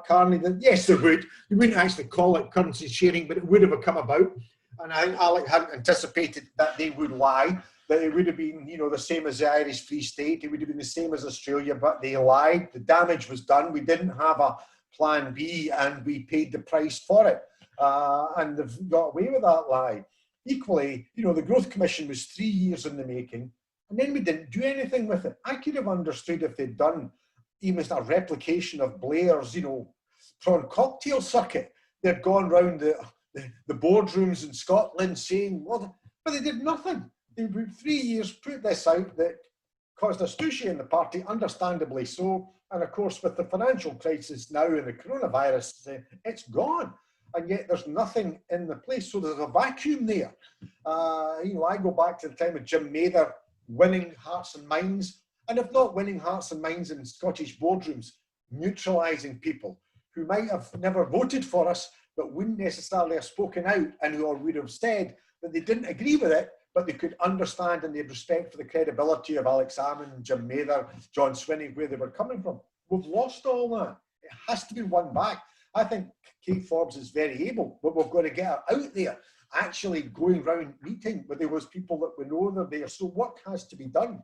Carney that yes, there would. You wouldn't actually call it currency sharing, but it would have come about. And I think Alec hadn't anticipated that they would lie, that it would have been, you know, the same as the Irish Free State. It would have been the same as Australia, but they lied. The damage was done. We didn't have a plan B, and we paid the price for it. And they've got away with that lie. Equally, you know, the Growth Commission was 3 years in the making, and then we didn't do anything with it. I could have understood if they'd done even a replication of Blair's, you know, prawn cocktail circuit. They'd gone round the boardrooms in Scotland saying, well, but they did nothing. They would 3 years put this out that caused a stushy in the party, understandably so. And of course, with the financial crisis now and the coronavirus, it's gone. And yet there's nothing in the place. So there's a vacuum there. You know, I go back to the time of Jim Mather winning hearts and minds. And if not winning hearts and minds in Scottish boardrooms, neutralising people who might have never voted for us, but wouldn't necessarily have spoken out, and who would have said that they didn't agree with it, but they could understand and they had respect for the credibility of Alex Salmond, Jim Mather, John Swinney, where they were coming from. We've lost all that. It has to be won back. I think Kate Forbes is very able, but we've got to get her out there, actually going around meeting with those people that we know they're there. So work has to be done.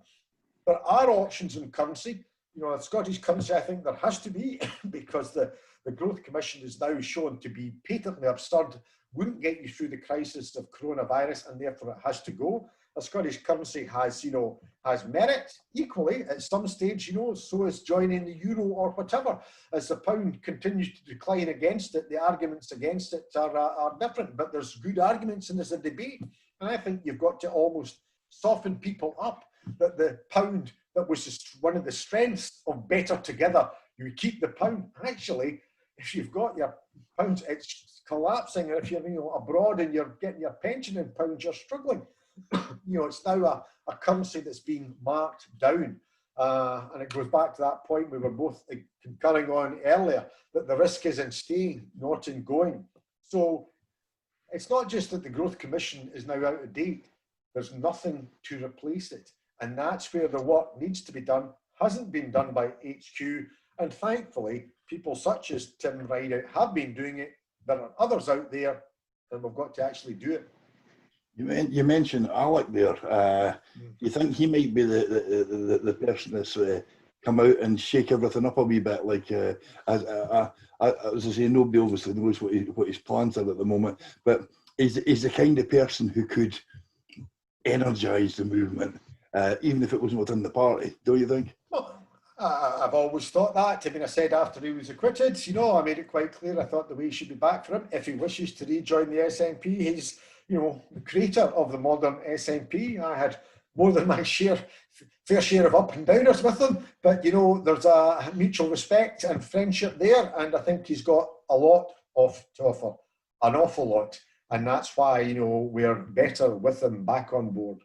There are options in currency. You know, Scottish currency, I think there has to be, because the Growth Commission is now shown to be patently absurd, wouldn't get you through the crisis of coronavirus, and therefore it has to go. A Scottish currency has, you know, has merit equally at some stage, you know, so is joining the euro or whatever. As the pound continues to decline against it, the arguments against it are different, but there's good arguments and there's a debate. And I think you've got to almost soften people up that the pound, that was just one of the strengths of Better Together, you keep the pound. Actually, if you've got your pounds, it's collapsing. And if you're, you know, abroad and you're getting your pension in pounds, you're struggling. You know, it's now a currency that's being marked down. And it goes back to that point we were both concurring on earlier, that the risk is in staying, not in going. So it's not just that the Growth Commission is now out of date. There's nothing to replace it. And that's where the work needs to be done, hasn't been done by HQ. And thankfully, people such as Tim Rideout have been doing it. There are others out there, and we've got to actually do it. You mentioned Alec there. You think he might be the person that's come out and shake everything up a wee bit? Like, as I say, nobody obviously knows what his plans are at the moment, but he's the kind of person who could energise the movement. Even if it wasn't within the party, don't you think? Well, I've always thought that. I mean, I said after he was acquitted, you know, I made it quite clear I thought the way should be back for him. If he wishes to rejoin the SNP, he's, you know, the creator of the modern SNP. I had more than my fair share of up and downers with him, but, you know, there's a mutual respect and friendship there, and I think he's got a lot to offer, an awful lot, and that's why, you know, we're better with him back on board.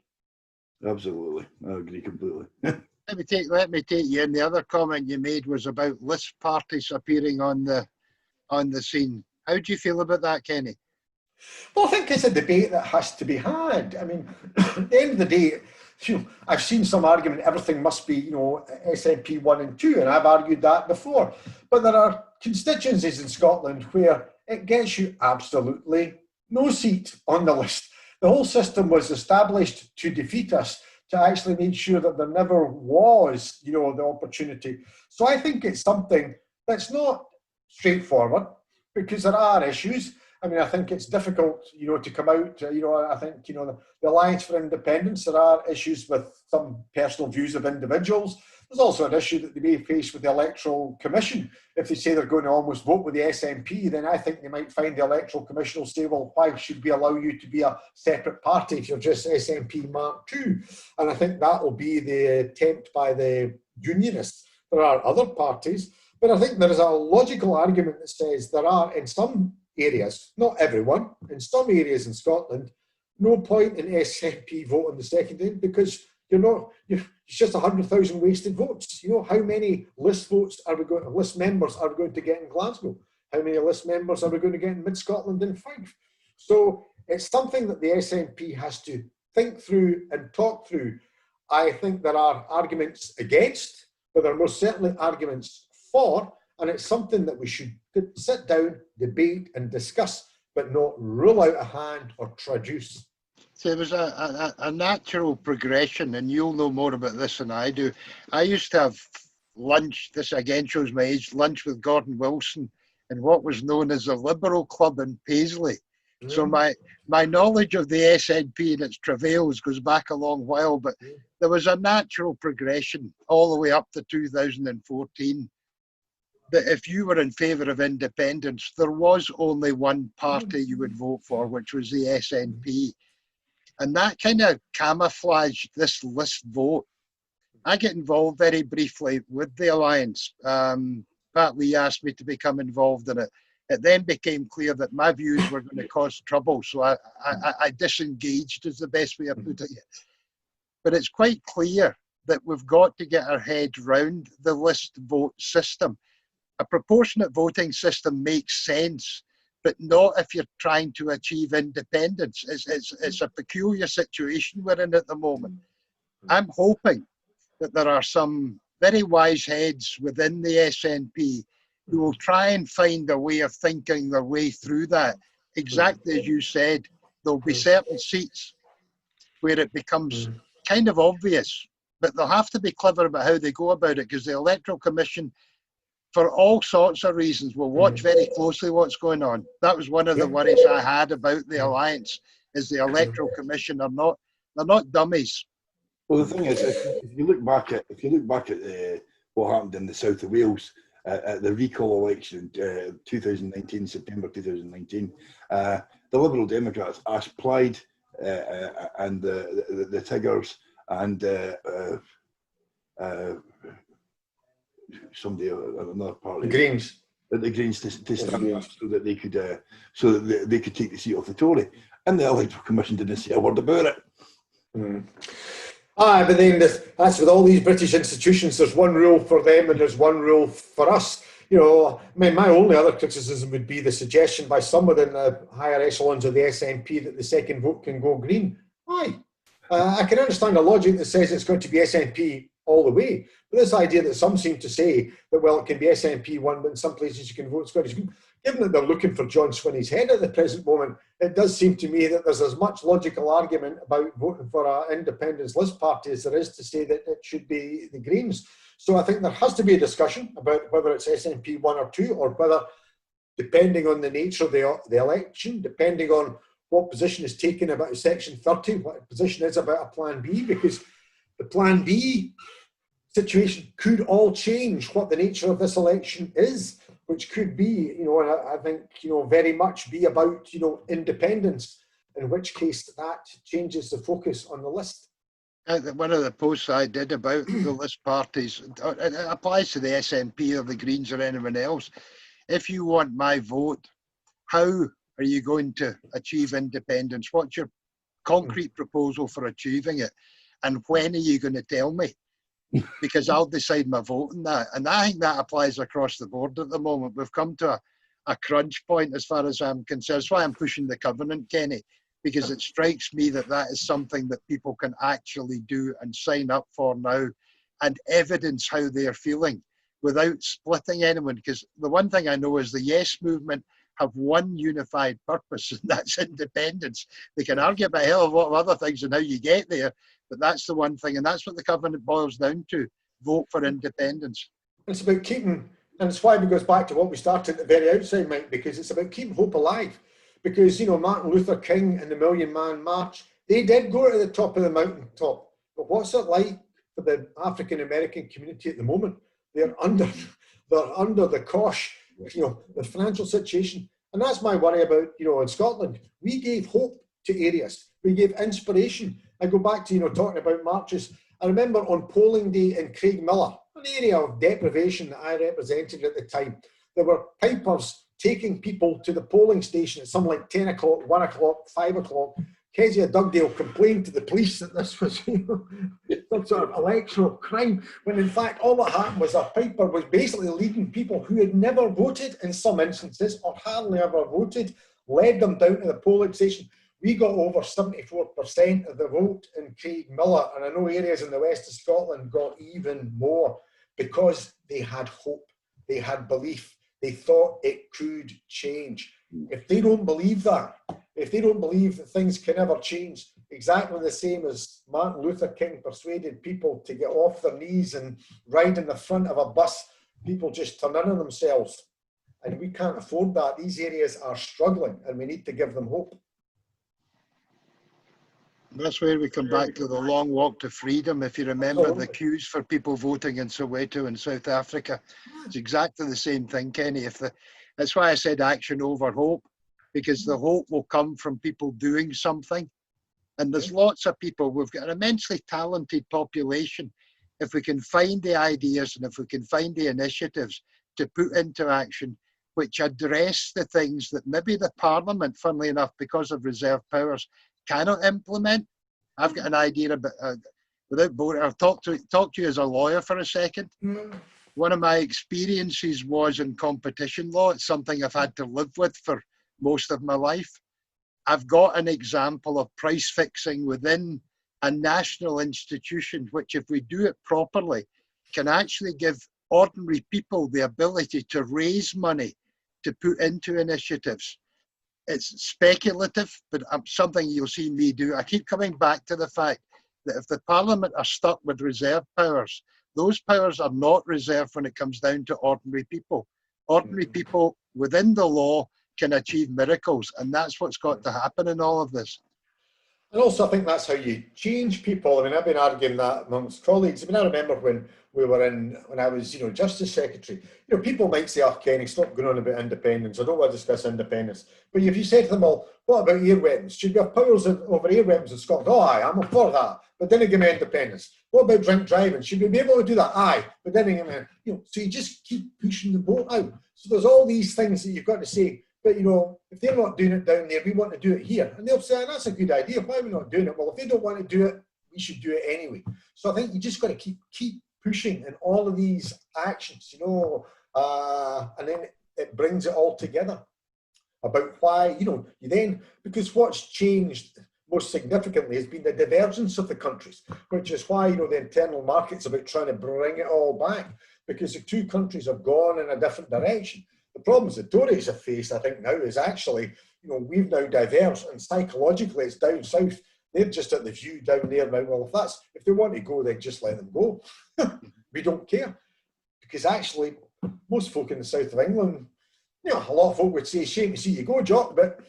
Absolutely, I agree completely. Let me take you in. The other comment you made was about list parties appearing on the scene. How do you feel about that, Kenny? Well, I think it's a debate that has to be had. I mean, at the end of the day, I've seen some argument everything must be, SNP 1 and 2, and I've argued that before. But there are constituencies in Scotland where it gets you absolutely no seat on the list. The whole system was established to defeat us, to actually make sure that there never was, the opportunity. So I think it's something that's not straightforward, because there are issues. I mean, I think it's difficult, to come out, I think, the Alliance for Independence, there are issues with some personal views of individuals. There's also an issue that they may face with the Electoral Commission. If they say they're going to almost vote with the SNP, then I think they might find the Electoral Commission will say, well, why should we allow you to be a separate party if you're just SNP Mark II? And I think that will be the attempt by the Unionists. There are other parties, but I think there is a logical argument that says there are, in some areas, not everyone, in some areas in Scotland, no point in SNP voting the second in, because it's just 100,000 wasted votes. How many list members are we going to get in Glasgow? How many list members are we going to get in Mid-Scotland and Fife? So it's something that the SNP has to think through and talk through. I think there are arguments against, but there are most certainly arguments for, and it's something that we should sit down, debate and discuss, but not rule out a hand or traduce. So there was a natural progression, and you'll know more about this than I do. I used to have lunch, this again shows my age, lunch with Gordon Wilson in what was known as the Liberal Club in Paisley. So my knowledge of the SNP and its travails goes back a long while, but there was a natural progression all the way up to 2014. That if you were in favour of independence, there was only one party you would vote for, which was the SNP. And that kind of camouflaged this list vote. I get involved very briefly with the Alliance. Pat Lee asked me to become involved in it. It then became clear that my views were going to cause trouble, so I disengaged, is the best way of putting it. But it's quite clear that we've got to get our head round the list vote system. A proportionate voting system makes sense, but not if you're trying to achieve independence. It's a peculiar situation we're in at the moment. I'm hoping that there are some very wise heads within the SNP who will try and find a way of thinking their way through that. Exactly as you said, there'll be certain seats where it becomes kind of obvious, but they'll have to be clever about how they go about it, because the Electoral Commission, for all sorts of reasons, will watch very closely what's going on. That was one of the worries I had about the Alliance, is the Electoral Commission are not, they're not dummies. Well, the thing is, if you look back at what happened in the south of Wales at the recall election in 2019, September 2019, the Liberal Democrats asked Plaid and the Tiggers and somebody, another party, the Greens to stand up so that they could take the seat off the Tory, and the Electoral Commission didn't say a word about it. But then that's with all these British institutions. There's one rule for them and there's one rule for us. I mean, my only other criticism would be the suggestion by some within the higher echelons of the SNP that the second vote can go green. Why? I can understand the logic that says it's going to be SNP all the way, but this idea that some seem to say that, well, it can be SNP one, but in some places you can vote Scottish Green. Given that they're looking for John Swinney's head at the present moment, it does seem to me that there's as much logical argument about voting for an independence list party as there is to say that it should be the Greens. So I think there has to be a discussion about whether it's SNP 1 or 2, or whether, depending on the nature of the election, depending on what position is taken about Section 30, what position is about a Plan B, because the Plan B situation could all change what the nature of this election is, which could be, and I think, very much be about, independence, in which case that changes the focus on the list. One of the posts I did about the list parties, it applies to the SNP or the Greens or anyone else. If you want my vote, how are you going to achieve independence? What's your concrete proposal for achieving it? And when are you going to tell me? Because I'll decide my vote on that. And I think that applies across the board at the moment. We've come to a crunch point as far as I'm concerned. That's why I'm pushing the covenant, Kenny. because it strikes me that that is something that people can actually do and sign up for now and evidence how they're feeling without splitting anyone. Because the one thing I know is the Yes movement have one unified purpose, and that's independence. They can argue about a hell of a lot of other things and how you get there, but that's the one thing, and that's what the covenant boils down to: vote for independence. It's about keeping, and it's why it goes back to what we started at the very outside, Mike, because it's about keeping hope alive. Because, you know, Martin Luther King and the Million Man March, they did go to the top of the mountaintop. But what's it like for the African American community at the moment? They're under the cosh, you know, the financial situation. And that's my worry about, you know, in Scotland. We gave hope to areas. We gave inspiration. I go back to, you know, talking about marches. I remember on polling day in Craigmillar, an area of deprivation that I represented at the time, there were pipers taking people to the polling station at something like 10 o'clock, 1 o'clock, 5 o'clock. Kezia Dugdale complained to the police that this was, you know, some sort of electoral crime, when in fact all that happened was a piper was basically leading people who had never voted in some instances or hardly ever voted, led them down to the polling station. We got over 74% of the vote in Craigmillar, and I know areas in the west of Scotland got even more because they had hope, they had belief, they thought it could change. If they don't believe that, if they don't believe that things can ever change, exactly the same as Martin Luther King persuaded people to get off their knees and ride in the front of a bus, people just turn in on themselves. And we can't afford that. These areas are struggling and we need to give them hope. That's where we come back to the long walk to freedom. If you remember the queues for people voting in Soweto in South Africa, it's exactly the same thing, Kenny. That's why I said action over hope, because the hope will come from people doing something. And there's lots of people. We've got an immensely talented population. If we can find the ideas and if we can find the initiatives to put into action, which address the things that maybe the Parliament, funnily enough, because of reserve powers, cannot implement. I've got an idea about, without boring, I'll talk to you as a lawyer for a second. One of my experiences was in competition law. It's something I've had to live with for most of my life. I've got an example of price fixing within a national institution, which if we do it properly, can actually give ordinary people the ability to raise money to put into initiatives. It's speculative, but something you'll see me do. I keep coming back to the fact that if the Parliament are stuck with reserve powers, those powers are not reserved when it comes down to ordinary people. Ordinary people within the law can achieve miracles, and that's what's got to happen in all of this. And also, I think that's how you change people. I mean, I've been arguing that amongst colleagues. I mean, I remember when I was, you know, Justice Secretary, you know, people might say, oh, Kenny, stop going on about independence. I don't want to discuss independence. But if you say to them, well, what about air weapons? Should we have powers over air weapons in Scotland? Oh, aye, I'm for that. But then they give me independence. What about drink driving? Should we be able to do that? Aye. But then they give me, you know, so you just keep pushing the boat out. So there's all these things that you've got to say. But, you know, if they're not doing it down there, we want to do it here. And they'll say, that's a good idea. Why are we not doing it? Well, if they don't want to do it, we should do it anyway. So I think you just got to keep pushing in all of these actions, you know, and then it brings it all together about why, you know, because what's changed most significantly has been the divergence of the countries, which is why, you know, the internal market's about trying to bring it all back, because the two countries have gone in a different direction. The problems the Tories have faced, I think, now is actually, you know, we've now diverged, and psychologically it's down south. They're just at the view down there now. Well, if they want to go, then just let them go. We don't care. Because actually, most folk in the south of England, you know, a lot of folk would say, shame to see you go, Jock, but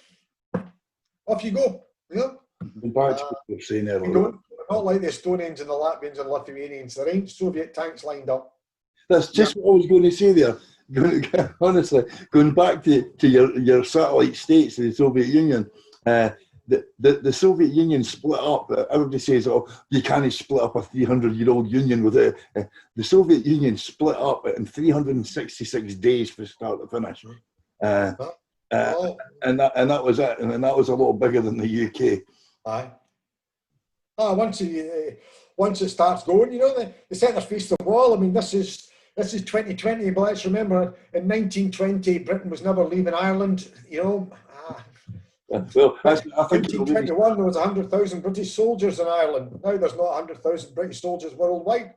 off you go. You know? Back to what you were saying earlier. We're not like the Estonians and the Latvians and Lithuanians. There ain't Soviet tanks lined up. That's just what I was going to say there. Honestly, going back to your satellite states of the Soviet Union, the Soviet Union split up. Everybody says, oh, you can't split up a 300-year-old union with it. The Soviet Union split up in 366 days from start to finish. And that was it. And that was a lot bigger than the UK. Aye. Once it starts going, you know, they set their face to the wall. I mean, this is 2020, but let's remember in 1920, Britain was never leaving Ireland, you know. Well, I think 1921 there was 100,000 British soldiers in Ireland. Now there's not 100,000 British soldiers worldwide.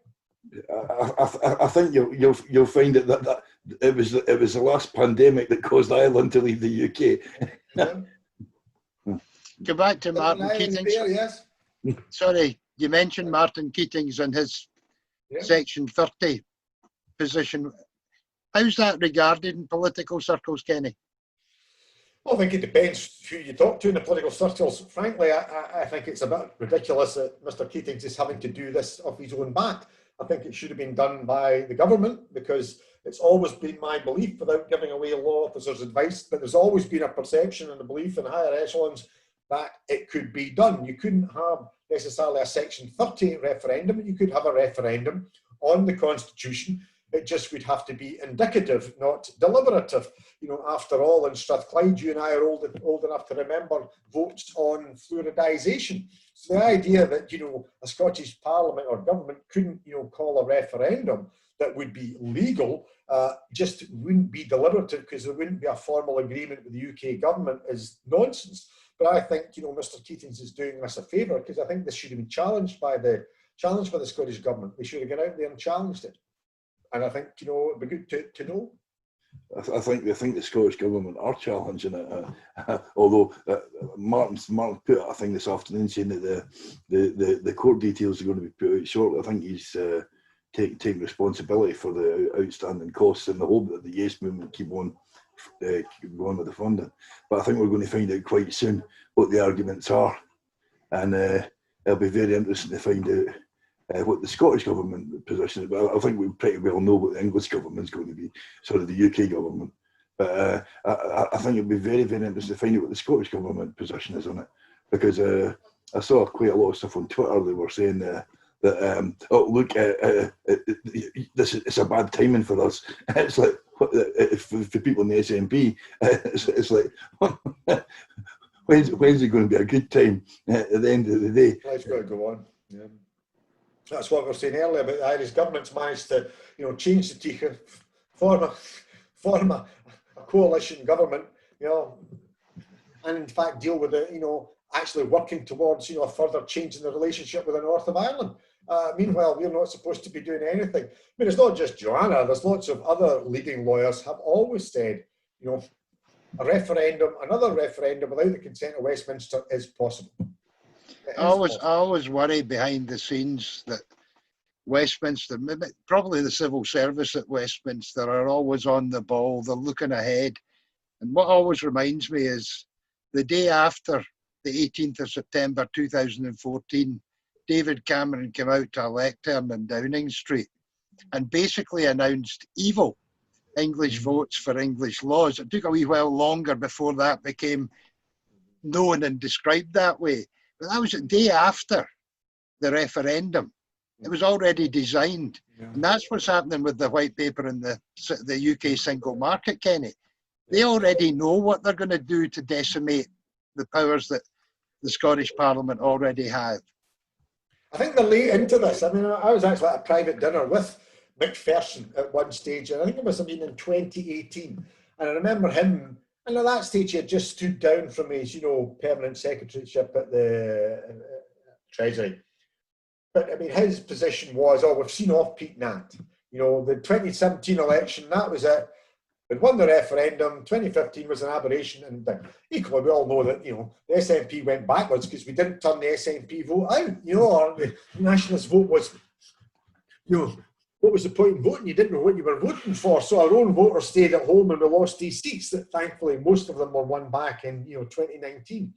I think you'll find that it was the last pandemic that caused Ireland to leave the UK. Yeah. Go back to Martin Keating. There, yes. Sorry, you mentioned Martin Keating's and his Section 30 position. How's that regarded in political circles, Kenny? Well, I think it depends who you talk to in the political circles. Frankly, I think it's a bit ridiculous that Mr. Keating is having to do this off his own back. I think it should have been done by the government, because it's always been my belief, without giving away law officers' advice, but there's always been a perception and a belief in higher echelons that it could be done. You couldn't have necessarily a Section 30 referendum. You could have a referendum on the Constitution. It just would have to be indicative, not deliberative. You know, after all, in Strathclyde, you and I are old enough to remember votes on fluoridisation. So the idea that, you know, a Scottish Parliament or government couldn't, you know, call a referendum that would be legal just wouldn't be deliberative, because there wouldn't be a formal agreement with the UK government, is nonsense. But I think, you know, Mr. Keatings is doing us a favour, because I think this should have been challenged by the Scottish government. They should have gone out there and challenged it. And I think, you know, it'd be good to know. I think the Scottish government are challenging it, although Martin put I think this afternoon saying that the court details are going to be put out shortly. I think he's taking responsibility for the outstanding costs in the hope that the Yes movement keep on with the funding. But I think we're going to find out quite soon what the arguments are, and it'll be very interesting to find out what the Scottish government position is. But I think we pretty well know what the English government is going to be, sort of the UK government. But I think it'll be very, very interesting to find out what the Scottish government position is on it, because I saw quite a lot of stuff on Twitter. They were saying that oh look, it's a bad timing for us. It's like for people in the SNP, it's like when's it going to be a good time at the end of the day? Life's got to go on. Yeah. That's what we were saying earlier about the Irish government's managed to, you know, change the ticket, form a coalition government, you know, and in fact deal with it, you know, actually working towards, you know, a further change in the relationship with the north of Ireland. Meanwhile, we're not supposed to be doing anything. I mean, it's not just Joanna. There's lots of other leading lawyers have always said, you know, another referendum without the consent of Westminster is possible. I always worry behind the scenes that Westminster, probably the civil service at Westminster, are always on the ball. They're looking ahead. And what always reminds me is the day after the 18th of September 2014, David Cameron came out to a lectern in Downing Street and basically announced evil English votes for English laws. It took a wee while longer before that became known and described that way. But that was the day after the referendum. It was already designed. Yeah. And that's what's happening with the white paper and the UK single market, Kenny. They already know what they're going to do to decimate the powers that the Scottish Parliament already have. I think they're late into this. I mean, I was actually at a private dinner with McPherson at one stage, and I think it must have been in 2018. And I remember him, and at that stage he had just stood down from his, you know, permanent secretaryship at the Treasury. But I mean, his position was, oh, we've seen off Pete Nat. You know, the 2017 election, that was it. We'd won the referendum. 2015 was an aberration, and equally we all know that, you know, the SNP went backwards because we didn't turn the SNP vote out. You know, or the nationalist vote was, you know, what was the point in voting? You didn't know what you were voting for. So our own voters stayed at home and we lost these seats that thankfully most of them were won back in, you know, 2019.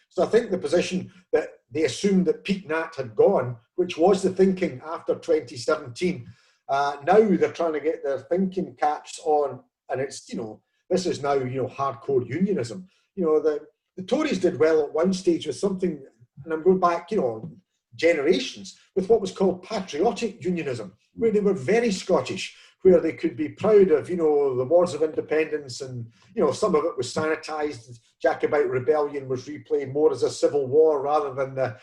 So I think the position that they assumed that Pete Nat had gone, which was the thinking after 2017, now they're trying to get their thinking caps on, and it's, you know, this is now, you know, hardcore unionism. You know, the Tories did well at one stage with something, and I'm going back, you know, generations, with what was called patriotic unionism, where they were very Scottish, where they could be proud of, you know, the wars of independence, and, you know, some of it was sanitised. Jacobite rebellion was replayed more as a civil war rather than the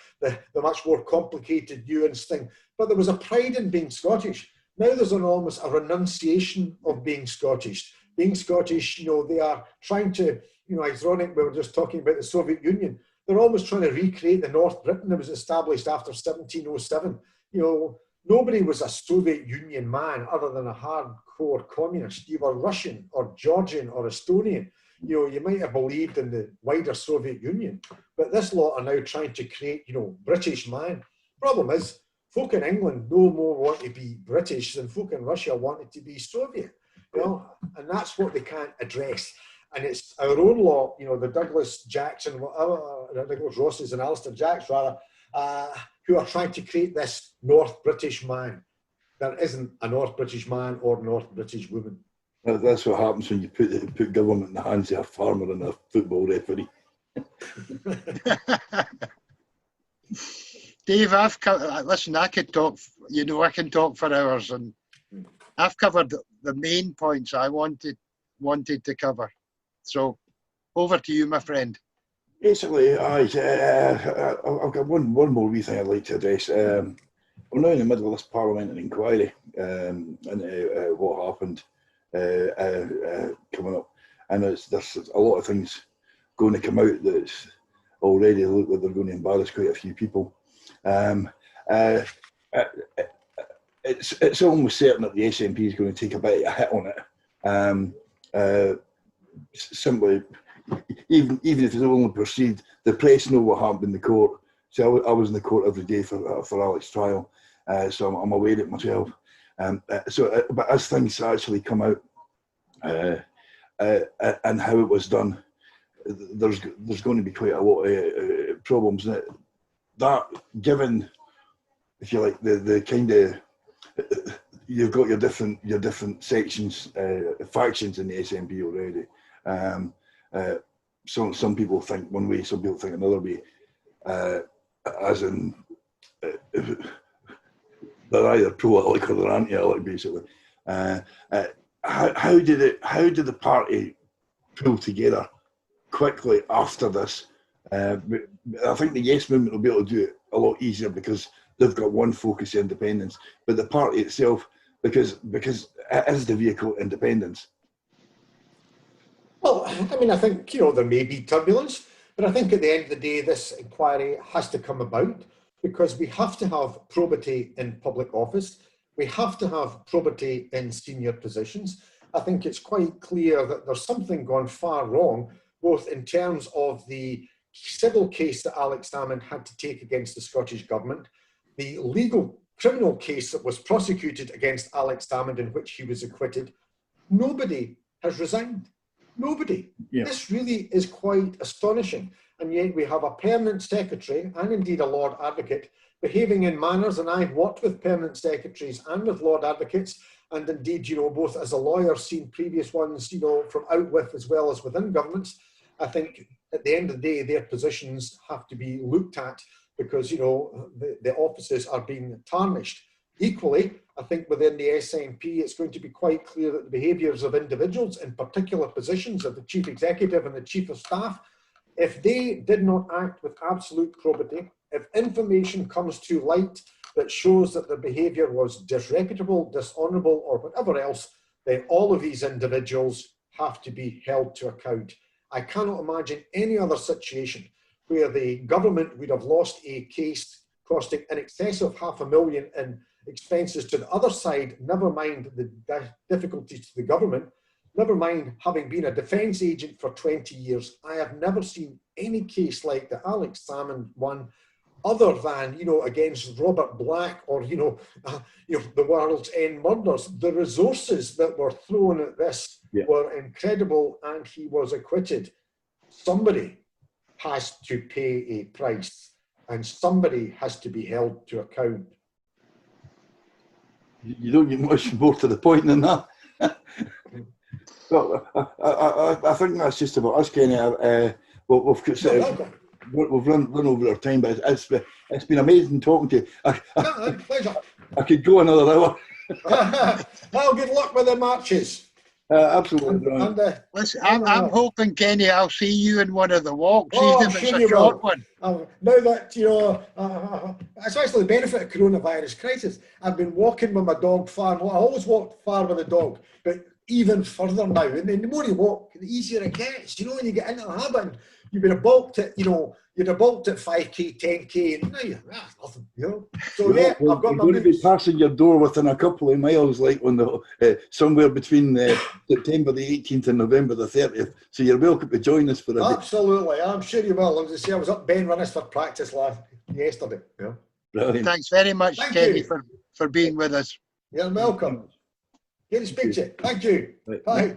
much more complicated nuanced thing. But there was a pride in being Scottish. Now there's almost a renunciation of being Scottish, being Scottish, you know, they are trying to, you know, ironic, we were just talking about the Soviet Union. They're almost trying to recreate the North Britain that was established after 1707. You know, nobody was a Soviet Union man other than a hardcore communist. You were Russian or Georgian or Estonian. You know, you might have believed in the wider Soviet Union, but this lot are now trying to create, you know, British man. Problem is, folk in England no more want to be British than folk in Russia wanted to be Soviet. You know, and that's what they can't address. And it's our own lot, you know, the Douglas Jackson, Douglas Rosses and Alistair Jacks, rather, who are trying to create this North British man. There isn't a North British man or North British woman. That's what happens when you put government in the hands of a farmer and a football referee. Dave, listen, I could talk, you know, I can talk for hours, and I've covered the main points I wanted to cover. So, over to you, my friend. Basically, I've got one more wee thing I'd like to address. We're now in the middle of this parliamentary inquiry into what happened coming up, and there's a lot of things going to come out that already look like they're going to embarrass quite a few people. It's almost certain that the SNP is going to take a bit of a hit on it. Simply, even if it's only perceived, the press know what happened in the court. So I was in the court every day for Alex's trial, so I'm aware of it myself. But as things actually come out and how it was done, there's going to be quite a lot of problems. That, given, if you like, the kind of, you've got your different sections, factions in the SNP already. Some people think one way, some people think another way, as in they're either pro-Alec or they're anti-Alec, basically. How did the party pull together quickly after this? I think the Yes movement will be able to do it a lot easier because they've got one focus, independence. But the party itself, because it is the vehicle independence. Well, I mean, I think, you know, there may be turbulence, but I think at the end of the day, this inquiry has to come about because we have to have probity in public office. We have to have probity in senior positions. I think it's quite clear that there's something gone far wrong, both in terms of the civil case that Alex Salmond had to take against the Scottish Government, the legal criminal case that was prosecuted against Alex Salmond in which he was acquitted. Nobody has resigned. Nobody. Yeah. This really is quite astonishing. And yet we have a permanent secretary and indeed a Lord Advocate behaving in manners, and I've worked with permanent secretaries and with Lord Advocates, and indeed, you know, both as a lawyer, seen previous ones, you know, from out with as well as within governments. I think at the end of the day, their positions have to be looked at because, you know, the offices are being tarnished. Equally, I think within the SNP, it's going to be quite clear that the behaviours of individuals in particular positions of the Chief Executive and the Chief of Staff, if they did not act with absolute probity, if information comes to light that shows that their behaviour was disreputable, dishonourable, or whatever else, then all of these individuals have to be held to account. I cannot imagine any other situation where the government would have lost a case costing in excess of $500,000 in expenses to the other side, never mind the difficulties to the government, never mind having been a defence agent for 20 years. I have never seen any case like the Alex Salmond one, other than, you know, against Robert Black or, you know, the World's End murders. The resources that were thrown at this were incredible, and he was acquitted. Somebody has to pay a price, and somebody has to be held to account. You don't get much more to the point than that. Well, I think that's just about us, Kenny. We've run over our time, but it's been amazing talking to you. Pleasure. I could go another hour. Well, good luck with the matches. Absolutely. Listen, I'm hoping, Kenny, I'll see you in one of the walks, Oh, even if sure it's you a short will. one. Now that, it's actually the benefit of coronavirus crisis. I've been walking with my dog far more. I always walked far with the dog, but even further now. And the more you walk, the easier it gets. When you get into the habit, and you've been balked at, you'd have balked at 5k, 10k, and now that's nothing, So yeah, well, I've got my going to be moves. passing your door within a couple of miles, like on the somewhere between September the 18th and November the 30th. So you're welcome to join us for a day. Absolutely, I'm sure you will. As I say, I was up Ben Runnisford practice yesterday. Yeah. Brilliant. Thanks very much, Thank Kenny, you. for being with us. You're welcome. Good to speak to you. Thank you. Right. Bye.